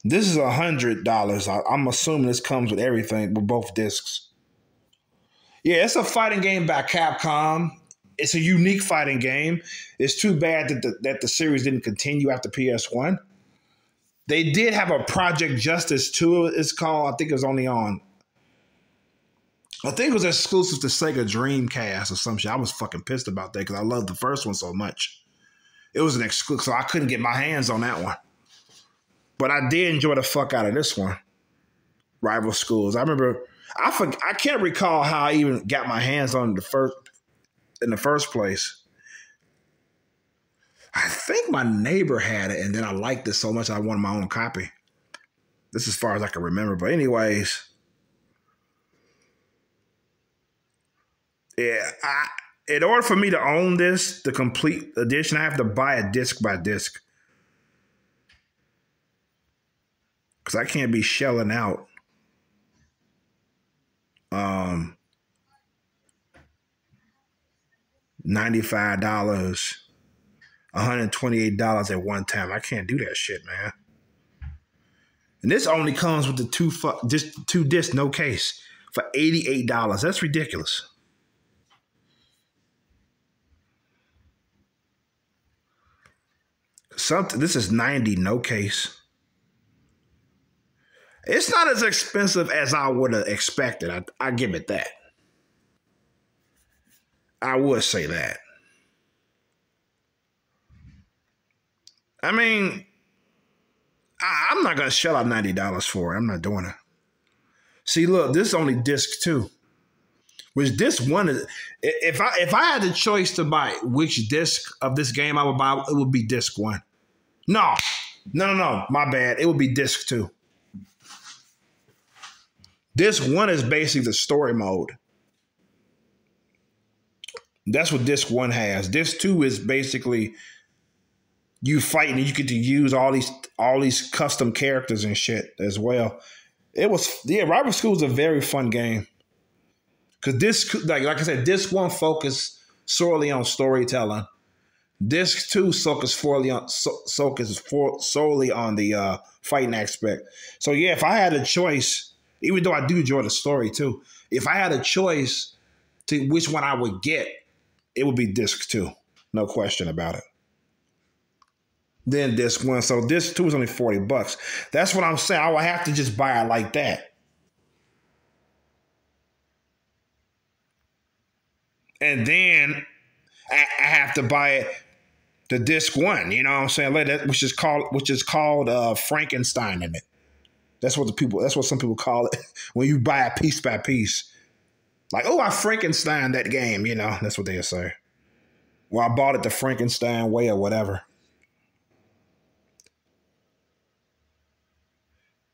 This is $100. I'm assuming this comes with everything, with both discs. Yeah, it's a fighting game by Capcom. It's a unique fighting game. It's too bad that the series didn't continue after PS1. They did have a Project Justice 2, it's called. I think it was only on. I think it was exclusive to Sega Dreamcast or some shit. I was fucking pissed about that because I loved the first one so much. It was an exclusive, so I couldn't get my hands on that one. But I did enjoy the fuck out of this one. Rival Schools. I remember, I can't recall how I even got my hands on in the first place. I think my neighbor had it, and then I liked it so much I wanted my own copy. This is as far as I can remember. But anyways, yeah, in order for me to own this, the complete edition, I have to buy it disc by disc. Because I can't be shelling out $95, $128 at one time. I can't do that shit, man. And this only comes with the two disc, no case, for $88. That's ridiculous. This is 90, no case. It's not as expensive as I would have expected. I give it that. I would say that. I mean, I'm not going to shell out $90 for it. I'm not doing it. See, look, this is only disc 2. Which disc 1 is, if I had the choice to buy which disc of this game I would buy, it would be disc 1. No, my bad. It would be disc 2. Disc 1 is basically the story mode. That's what disc 1 has. Disc 2 is basically you fighting and you get to use all these custom characters and shit as well. Rival School is a very fun game. Because like I said, disc 1 focused solely on storytelling. Disc 2 focuses solely on the fighting aspect. So yeah, if I had a choice, even though I do enjoy the story too, if I had a choice to which one I would get, it would be disc 2. No question about it. Then disc 1. So disc 2 is only $40. That's what I'm saying. I would have to just buy it like that. And then I have to buy it the disc 1, you know what I'm saying? Which is called Frankenstein in it. That's what some people call it when you buy it piece by piece. Like, oh, I Frankenstein that game, you know, that's what they'll say. Well, I bought it the Frankenstein way or whatever.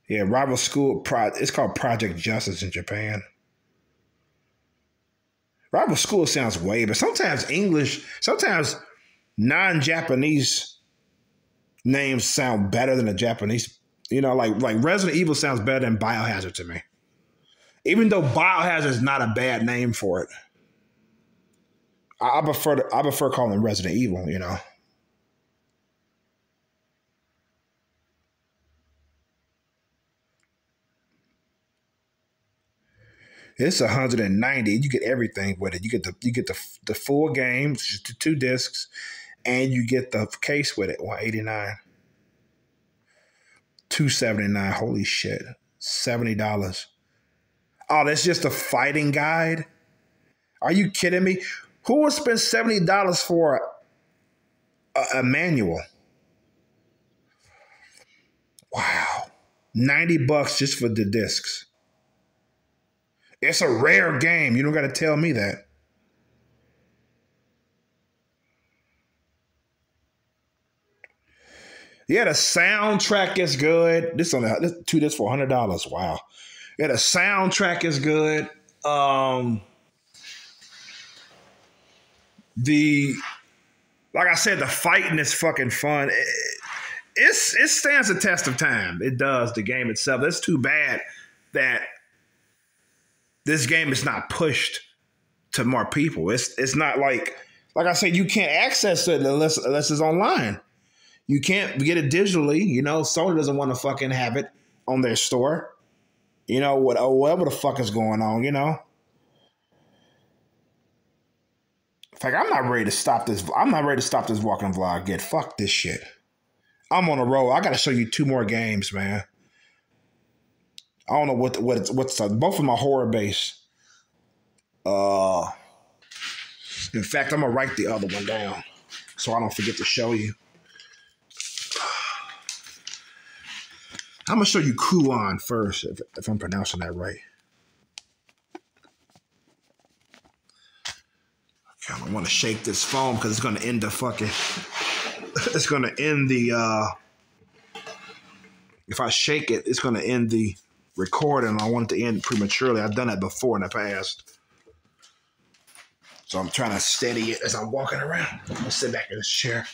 Yeah, Rival School, it's called Project Justice in Japan. Rival School sounds way, but sometimes non-Japanese names sound better than the Japanese. You know, like Resident Evil sounds better than Biohazard to me. Even though Biohazard is not a bad name for it. I prefer calling Resident Evil. You know, it's 190. You get everything with it. You get the full game, the 2 discs, and you get the case with it. 189, 279. Holy shit, $70. Oh, that's just a fighting guide. Are you kidding me? Who would spend $70 for a manual? Wow, $90 just for the discs. It's a rare game. You don't got to tell me that. Yeah, the soundtrack is good. This 2 discs for $100. Wow. Yeah, the soundtrack is good. The like I said, the fighting is fucking fun. It stands the test of time. It does. The game itself. It's too bad that this game is not pushed to more people. It's not like I said, you can't access it unless it's online. You can't get it digitally. You know, Sony doesn't want to fucking have it on their store. You know, whatever the fuck is going on, you know. In fact, I'm not ready to stop this. I'm not ready to stop this walking vlog yet. Fuck this shit. I'm on a roll. I got to show you 2 more games, man. I don't know what's both of them are horror based. In fact, I'm gonna write the other one down so I don't forget to show you. I'm gonna show you Kuon first, if I'm pronouncing that right. Okay, I don't want to shake this phone because it's gonna end the fucking. It's gonna end the. If I shake it, it's gonna end the recording. I want it to end prematurely. I've done that before in the past. So I'm trying to steady it as I'm walking around. I'm gonna sit back in this chair.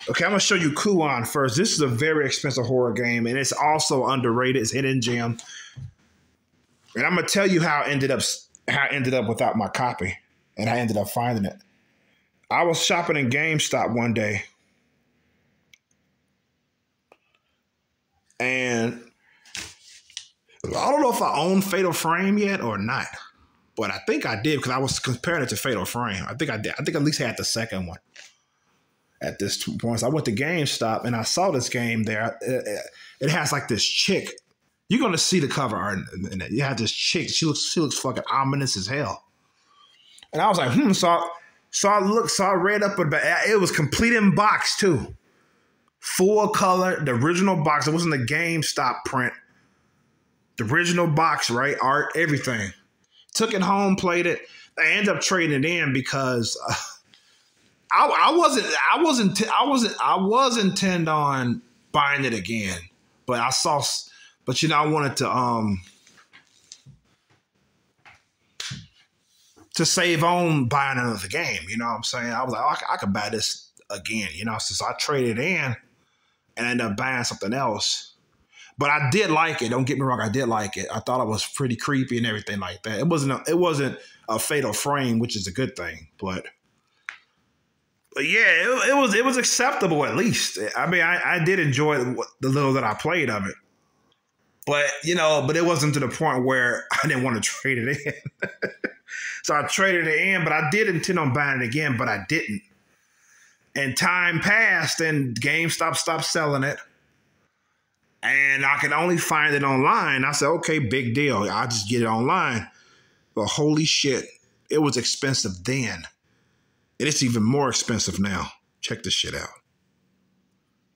Okay, I'm gonna show you Kuon first. This is a very expensive horror game, and it's also underrated. It's hidden gem. And I'm gonna tell you how I ended up without my copy, and I ended up finding it. I was shopping in GameStop one day, and I don't know if I own Fatal Frame yet or not. But I think I did because I was comparing it to Fatal Frame. I think I did. I think I at least had the second one at this point. So I went to GameStop and I saw this game there. It has like this chick. You're gonna see the cover art in it. You have this chick. She looks fucking ominous as hell. And I was like, So I read up about it. It was complete in box too, full color, the original box. It wasn't the GameStop print. The original box, right? Art, everything. Took it home, played it. I ended up trading it in because I was intent on buying it again, but I wanted to save on buying another game. You know what I'm saying? I was like, oh, I could buy this again. You know, so I traded in and ended up buying something else. But I did like it. Don't get me wrong. I did like it. I thought it was pretty creepy and everything like that. It wasn't a Fatal Frame, which is a good thing. But yeah, it was acceptable at least. I mean, I did enjoy the little that I played of it. But it wasn't to the point where I didn't want to trade it in. So I traded it in, but I did intend on buying it again, but I didn't. And time passed, and GameStop stopped selling it. And I could only find it online. I said, okay, big deal. I'll just get it online. But holy shit, it was expensive then. And it's even more expensive now. Check this shit out.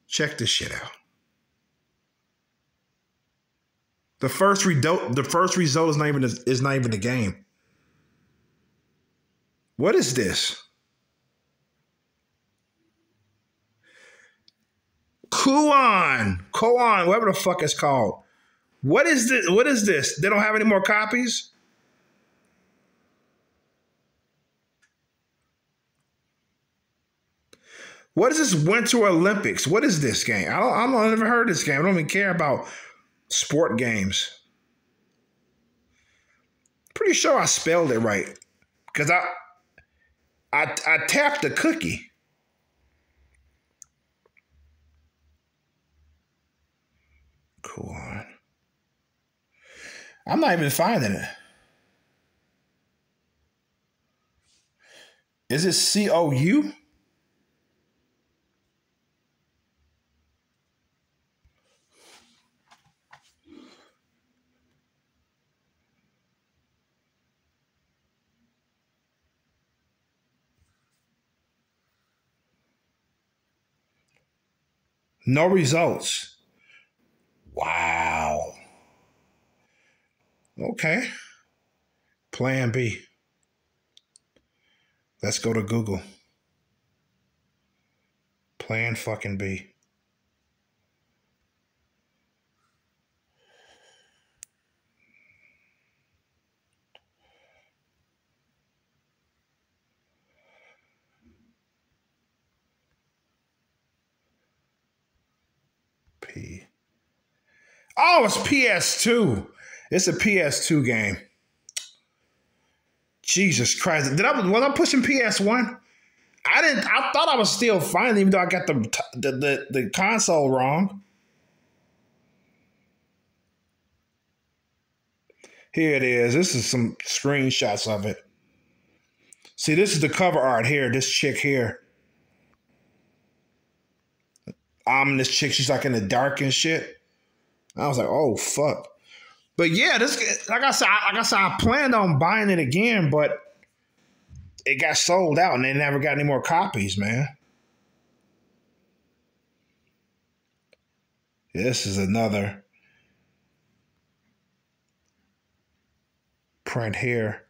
Check this shit out. The first result is not even the game. What is this? Kuon, whatever the fuck it's called. What is this? What is this? They don't have any more copies? What is this Winter Olympics? What is this game? I've never heard of this game. I don't even care about sport games. Pretty sure I spelled it right. Because I tapped the cookie. Cool. I'm not even finding it. Is it COU? No results. Wow. Okay. Plan B. Let's go to Google. Plan fucking B. P. Oh, it's PS2. It's a PS2 game. Jesus Christ. Was I pushing PS1? I didn't. I thought I was still fine, even though I got the console wrong. Here it is. This is some screenshots of it. See, this is the cover art here. This chick here. This chick. She's like in the dark and shit. I was like, oh fuck. But yeah, this like I said, I planned on buying it again, but it got sold out and they never got any more copies, man. This is another print here.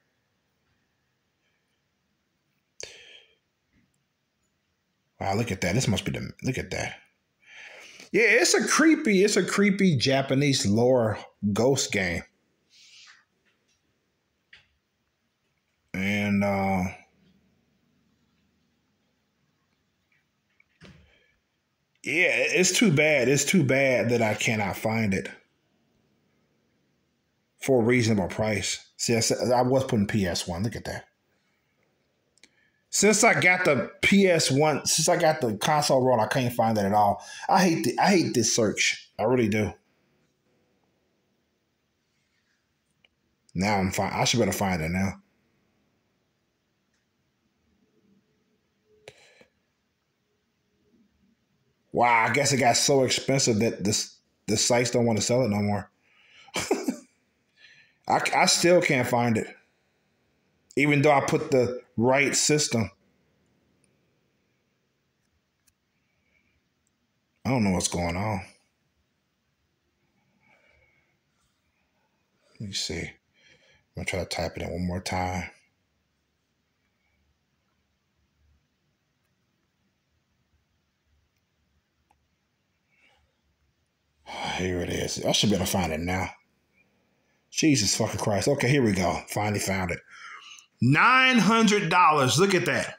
Wow, look at that. This must be look at that. Yeah, it's a creepy Japanese lore ghost game. And yeah, it's too bad. It's too bad that I cannot find it for a reasonable price. See, I was putting PS1. Look at that. Since I got the PS1, since I got the console roll, I can't find that at all. I hate this search. I really do. Now I'm fine. I should better find it now. Wow, I guess it got so expensive that the sites don't want to sell it no more. I still can't find it, even though I put the right system. I don't know what's going on. Let me see. I'm gonna try to type it in one more time. Here it is. I should be able to find it now. Jesus fucking Christ. Okay, here we go. Finally found it. $900. Look at that.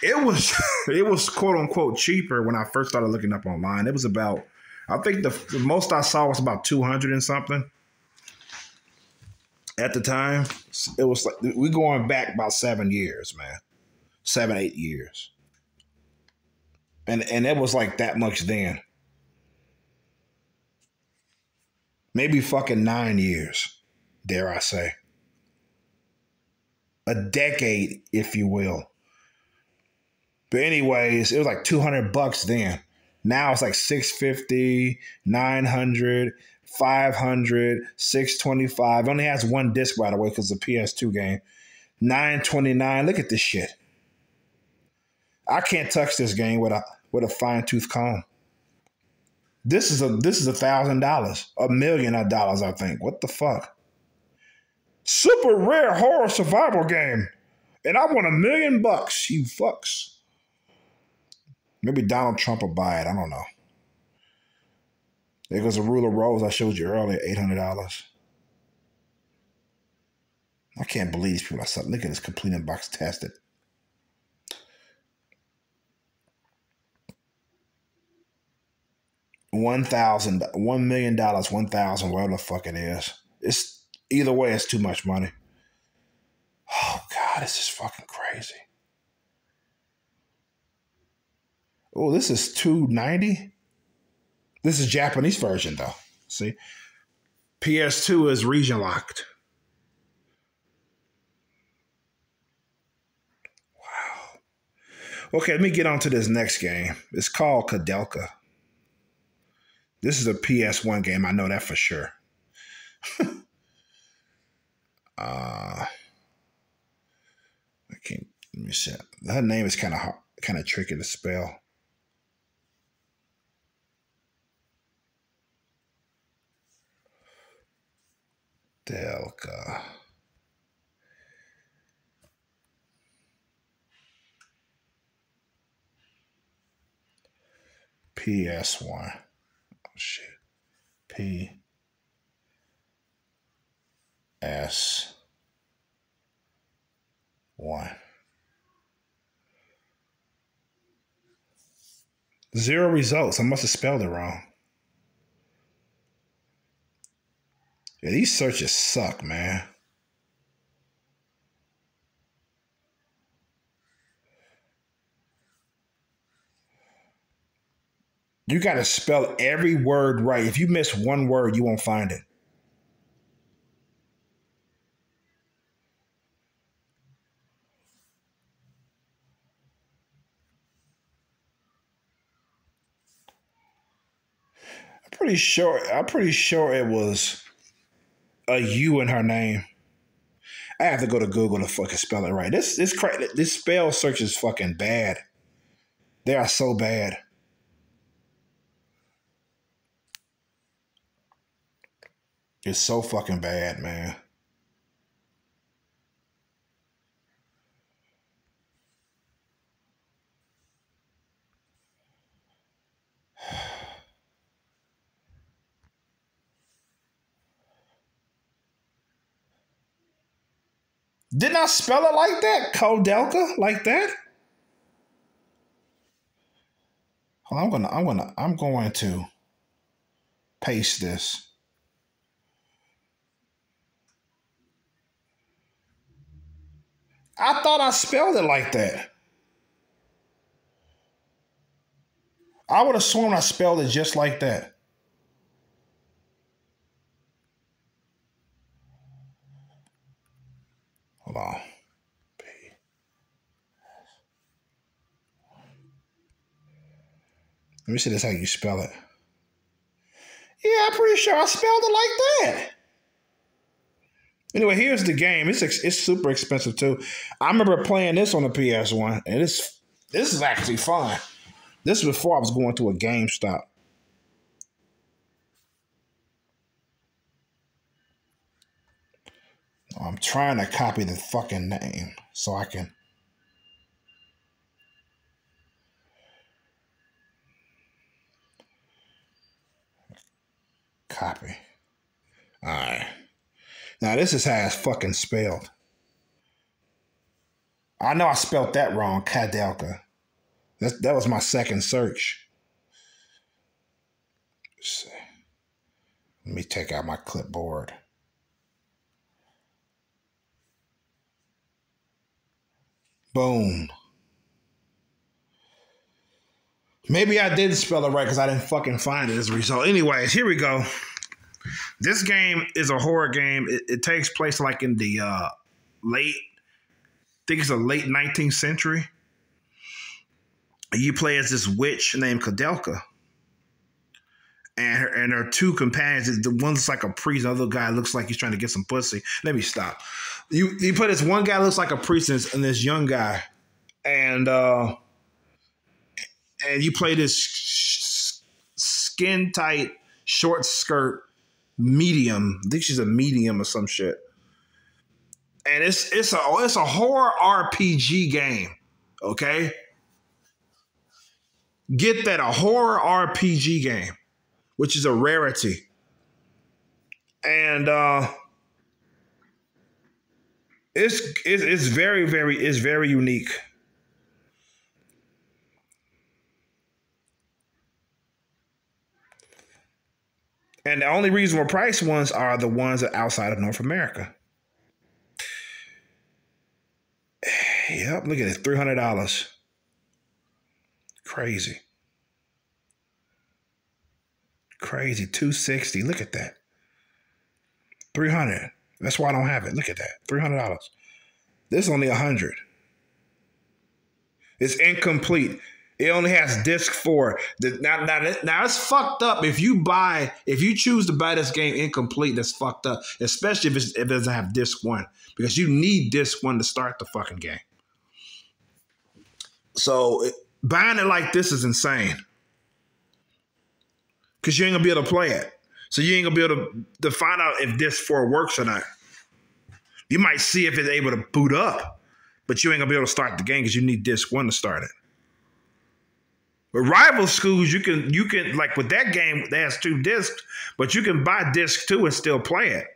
It was quote unquote cheaper when I first started looking up online. It was about, I think the most I saw was about 200 and something at the time. It was like we going back about 7 years, man. 7, 8 years. And it was like that much then. Maybe fucking 9 years, dare I say. A decade, if you will. But anyways, it was like $200 then. Now it's like 650, 900, 500, 625. It only has one disc, by the way, because it's a PS2 game. 929. Look at this shit. I can't touch this game with a fine tooth comb. This is $1,000, $1,000,000, I think. What the fuck? Super rare horror survival game, and I want $1,000,000. You fucks. Maybe Donald Trump will buy it. I don't know. There goes the Ruler Rose I showed you earlier, $800. I can't believe these people. Look at this complete inbox tested. $1,000, 1,000, whatever the fuck it is. It's either way, it's too much money. This is fucking crazy. Oh, this is $290. This is Japanese version though. See, PS2 is region locked. Okay, let me get on to this next game. It's called Kadelka. This is a PS1 game. I know that for sure. I can't. Let me see. Her name is kind of tricky to spell. Delka. PS1. Oh shit. PS1. 0 results. I must have spelled it wrong. Yeah, these searches suck, man. You got to spell every word right. If you miss one word, you won't find it. I'm pretty sure it was a U in her name. I have to go to Google to fucking spell it right. This spell search is fucking bad. They are so bad. It's so fucking bad, man. Didn't I spell it like that? Kodelka? Like that? Well, I'm going to paste this. I thought I spelled it like that. I would have sworn I spelled it just like that. Hold on. Let me see this how you spell it. Yeah, I'm pretty sure I spelled it like that. Anyway, here's the game. It's super expensive too. I remember playing this on the PS1, and this is actually fun. This was before I was going to a GameStop. I'm trying to copy the fucking name so I can copy. All right. Now this is how it's fucking spelled. I know I spelled that wrong, Kadelka. That was my second search. Let's see. Let me take out my clipboard. Boom. Maybe I didn't spell it right because I didn't fucking find it as a result. Anyways, here we go. This game is a horror game. It takes place like in the late, I think it's the late 19th century. You play as this witch named Kadelka. And her two companions, the one's like a priest, the other guy looks like he's trying to get some pussy. Let me stop. You put this one guy looks like a priest and this young guy. And you play this skin tight, short skirt medium. I think she's a medium or some shit. And it's a horror RPG game. Okay? Get that, a horror RPG game, which is a rarity. And it's very unique. And the only reasonable price ones are the ones that are outside of North America. Yep, look at it, $300. Crazy. Crazy, 260. Look at that. 300. That's why I don't have it. Look at that. $300. This is only 100. It's incomplete. It only has disc 4. Now it's fucked up. If you choose to buy this game incomplete, that's fucked up. Especially if it doesn't have disc 1. Because you need disc 1 to start the fucking game. So buying it like this is insane. Because you ain't gonna be able to play it. So you ain't gonna be able to find out if disc 4 works or not. You might see if it's able to boot up, but you ain't gonna be able to start the game because you need disc 1 to start it. But Rival Schools, you can like with that game, that has 2 discs, but you can buy disc 2 and still play it.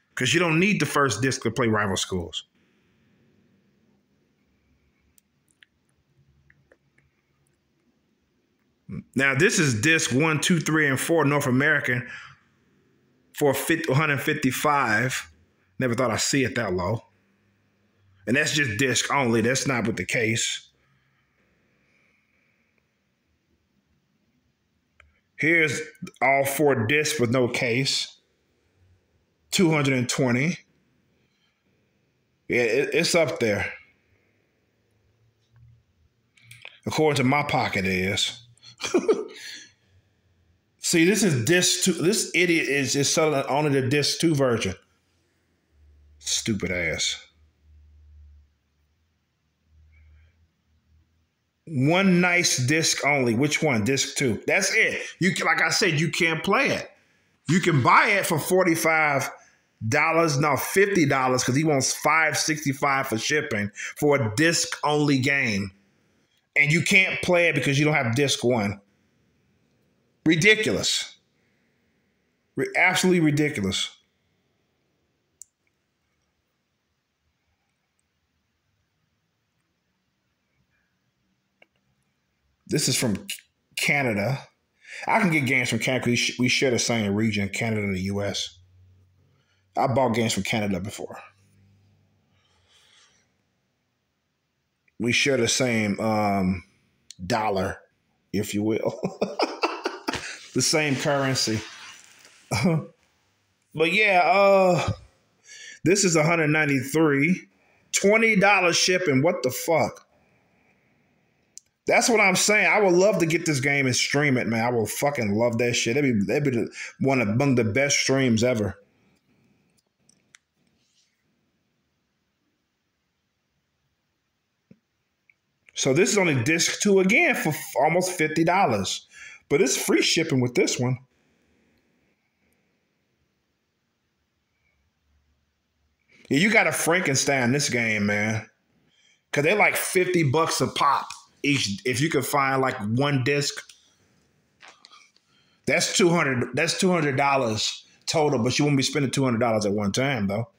Because you don't need the first disc to play Rival Schools. Now this is disc 1, 2, 3, and 4 North American for $155. Never thought I'd see it that low. And that's just disc only. That's not with the case. Here's all 4 discs with no case. $220. Yeah, it's up there. According to my pocket, it is. See, this is disc 2. This idiot is just selling only the disc 2 version. Stupid ass. One nice disc only. Which one? Disc 2. That's it. Like I said, you can't play it. You can buy it for $45. No, $50 because he wants $5.65 for shipping for a disc only game. And you can't play it because you don't have disc 1. Ridiculous. Absolutely ridiculous. This is from Canada. I can get games from Canada because we share the same region, Canada and the U.S. I bought games from Canada before. We share the same dollar, if you will. The same currency. But yeah, this is $193. $20 shipping. What the fuck? That's what I'm saying. I would love to get this game and stream it, man. I will fucking love that shit. That'd be one among the best streams ever. So this is only disc 2 again for almost $50. But it's free shipping with this one. Yeah, you got a Frankenstein this game, man. Because they're like $50 a pop each. If you can find like one disc, that's $200. That's $200 total, but you won't be spending $200 at one time, though.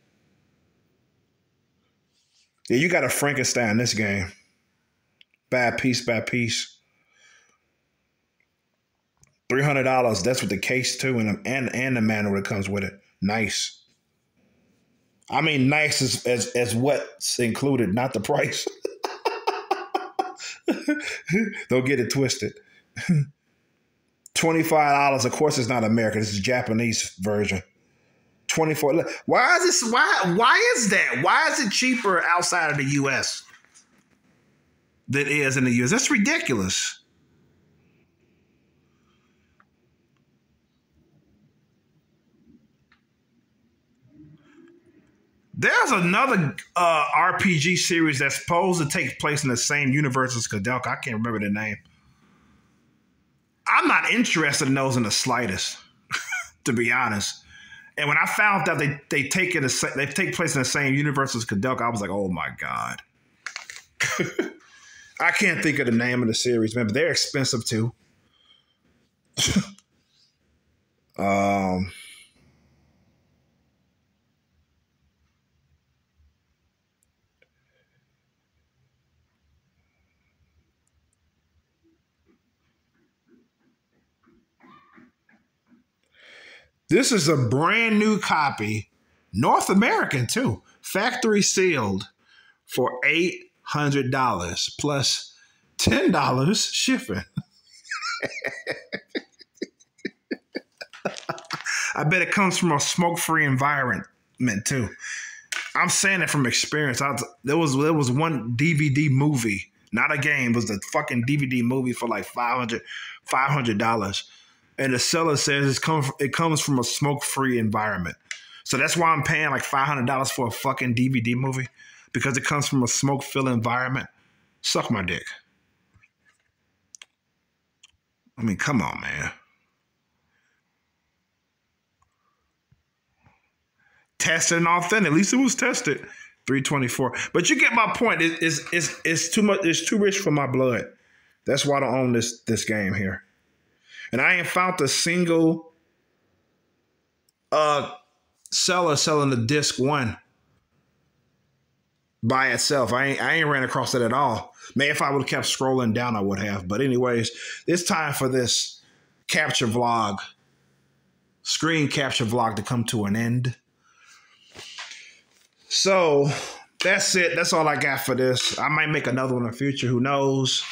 Yeah, you got a Frankenstein this game. Bad piece by piece. $300. That's with the case too, and the manual that comes with it. Nice. I mean, nice as what's included, not the price. Don't get it twisted. $25. Of course, it's not American. This is Japanese version. 24. Why is this? Why is that? Why is it cheaper outside of the U.S. than it is in the U.S.? That's ridiculous. There's another RPG series that's supposed to take place in the same universe as Kadelka. I can't remember the name. I'm not interested in those in the slightest, to be honest. And when I found out they take place in the same universe as Kadelka, I was like, oh my God. I can't think of the name of the series, man, but they're expensive too. This is a brand new copy, North American too, factory sealed for $100 plus $10 shipping. I bet it comes from a smoke-free environment too. I'm saying it from experience. There was one DVD movie, not a game, it was a fucking DVD movie for like $500. And the seller says it comes from a smoke-free environment. So that's why I'm paying like $500 for a fucking DVD movie, because it comes from a smoke-filled environment. Suck my dick. I mean, come on, man. Tested and authentic. At least it was tested. 324. But you get my point. It's too much. It's too rich for my blood. That's why I don't own this game here. And I ain't found a single seller selling the disc 1 by itself. I ain't ran across it at all. Maybe if I would have kept scrolling down, I would have. But anyways, it's time for this capture vlog, screen capture vlog, to come to an end. So that's it. That's all I got for this. I might make another one in the future. Who knows?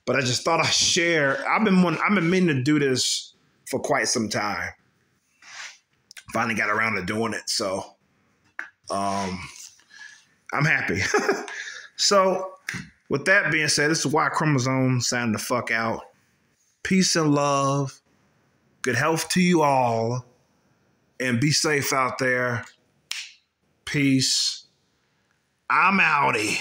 But I just thought I'd share. I've been meaning to do this for quite some time. Finally got around to doing it. So I'm happy. So with that being said, this is why Chromosome signed the fuck out. Peace and love. Good health to you all. And be safe out there. Peace. I'm outie.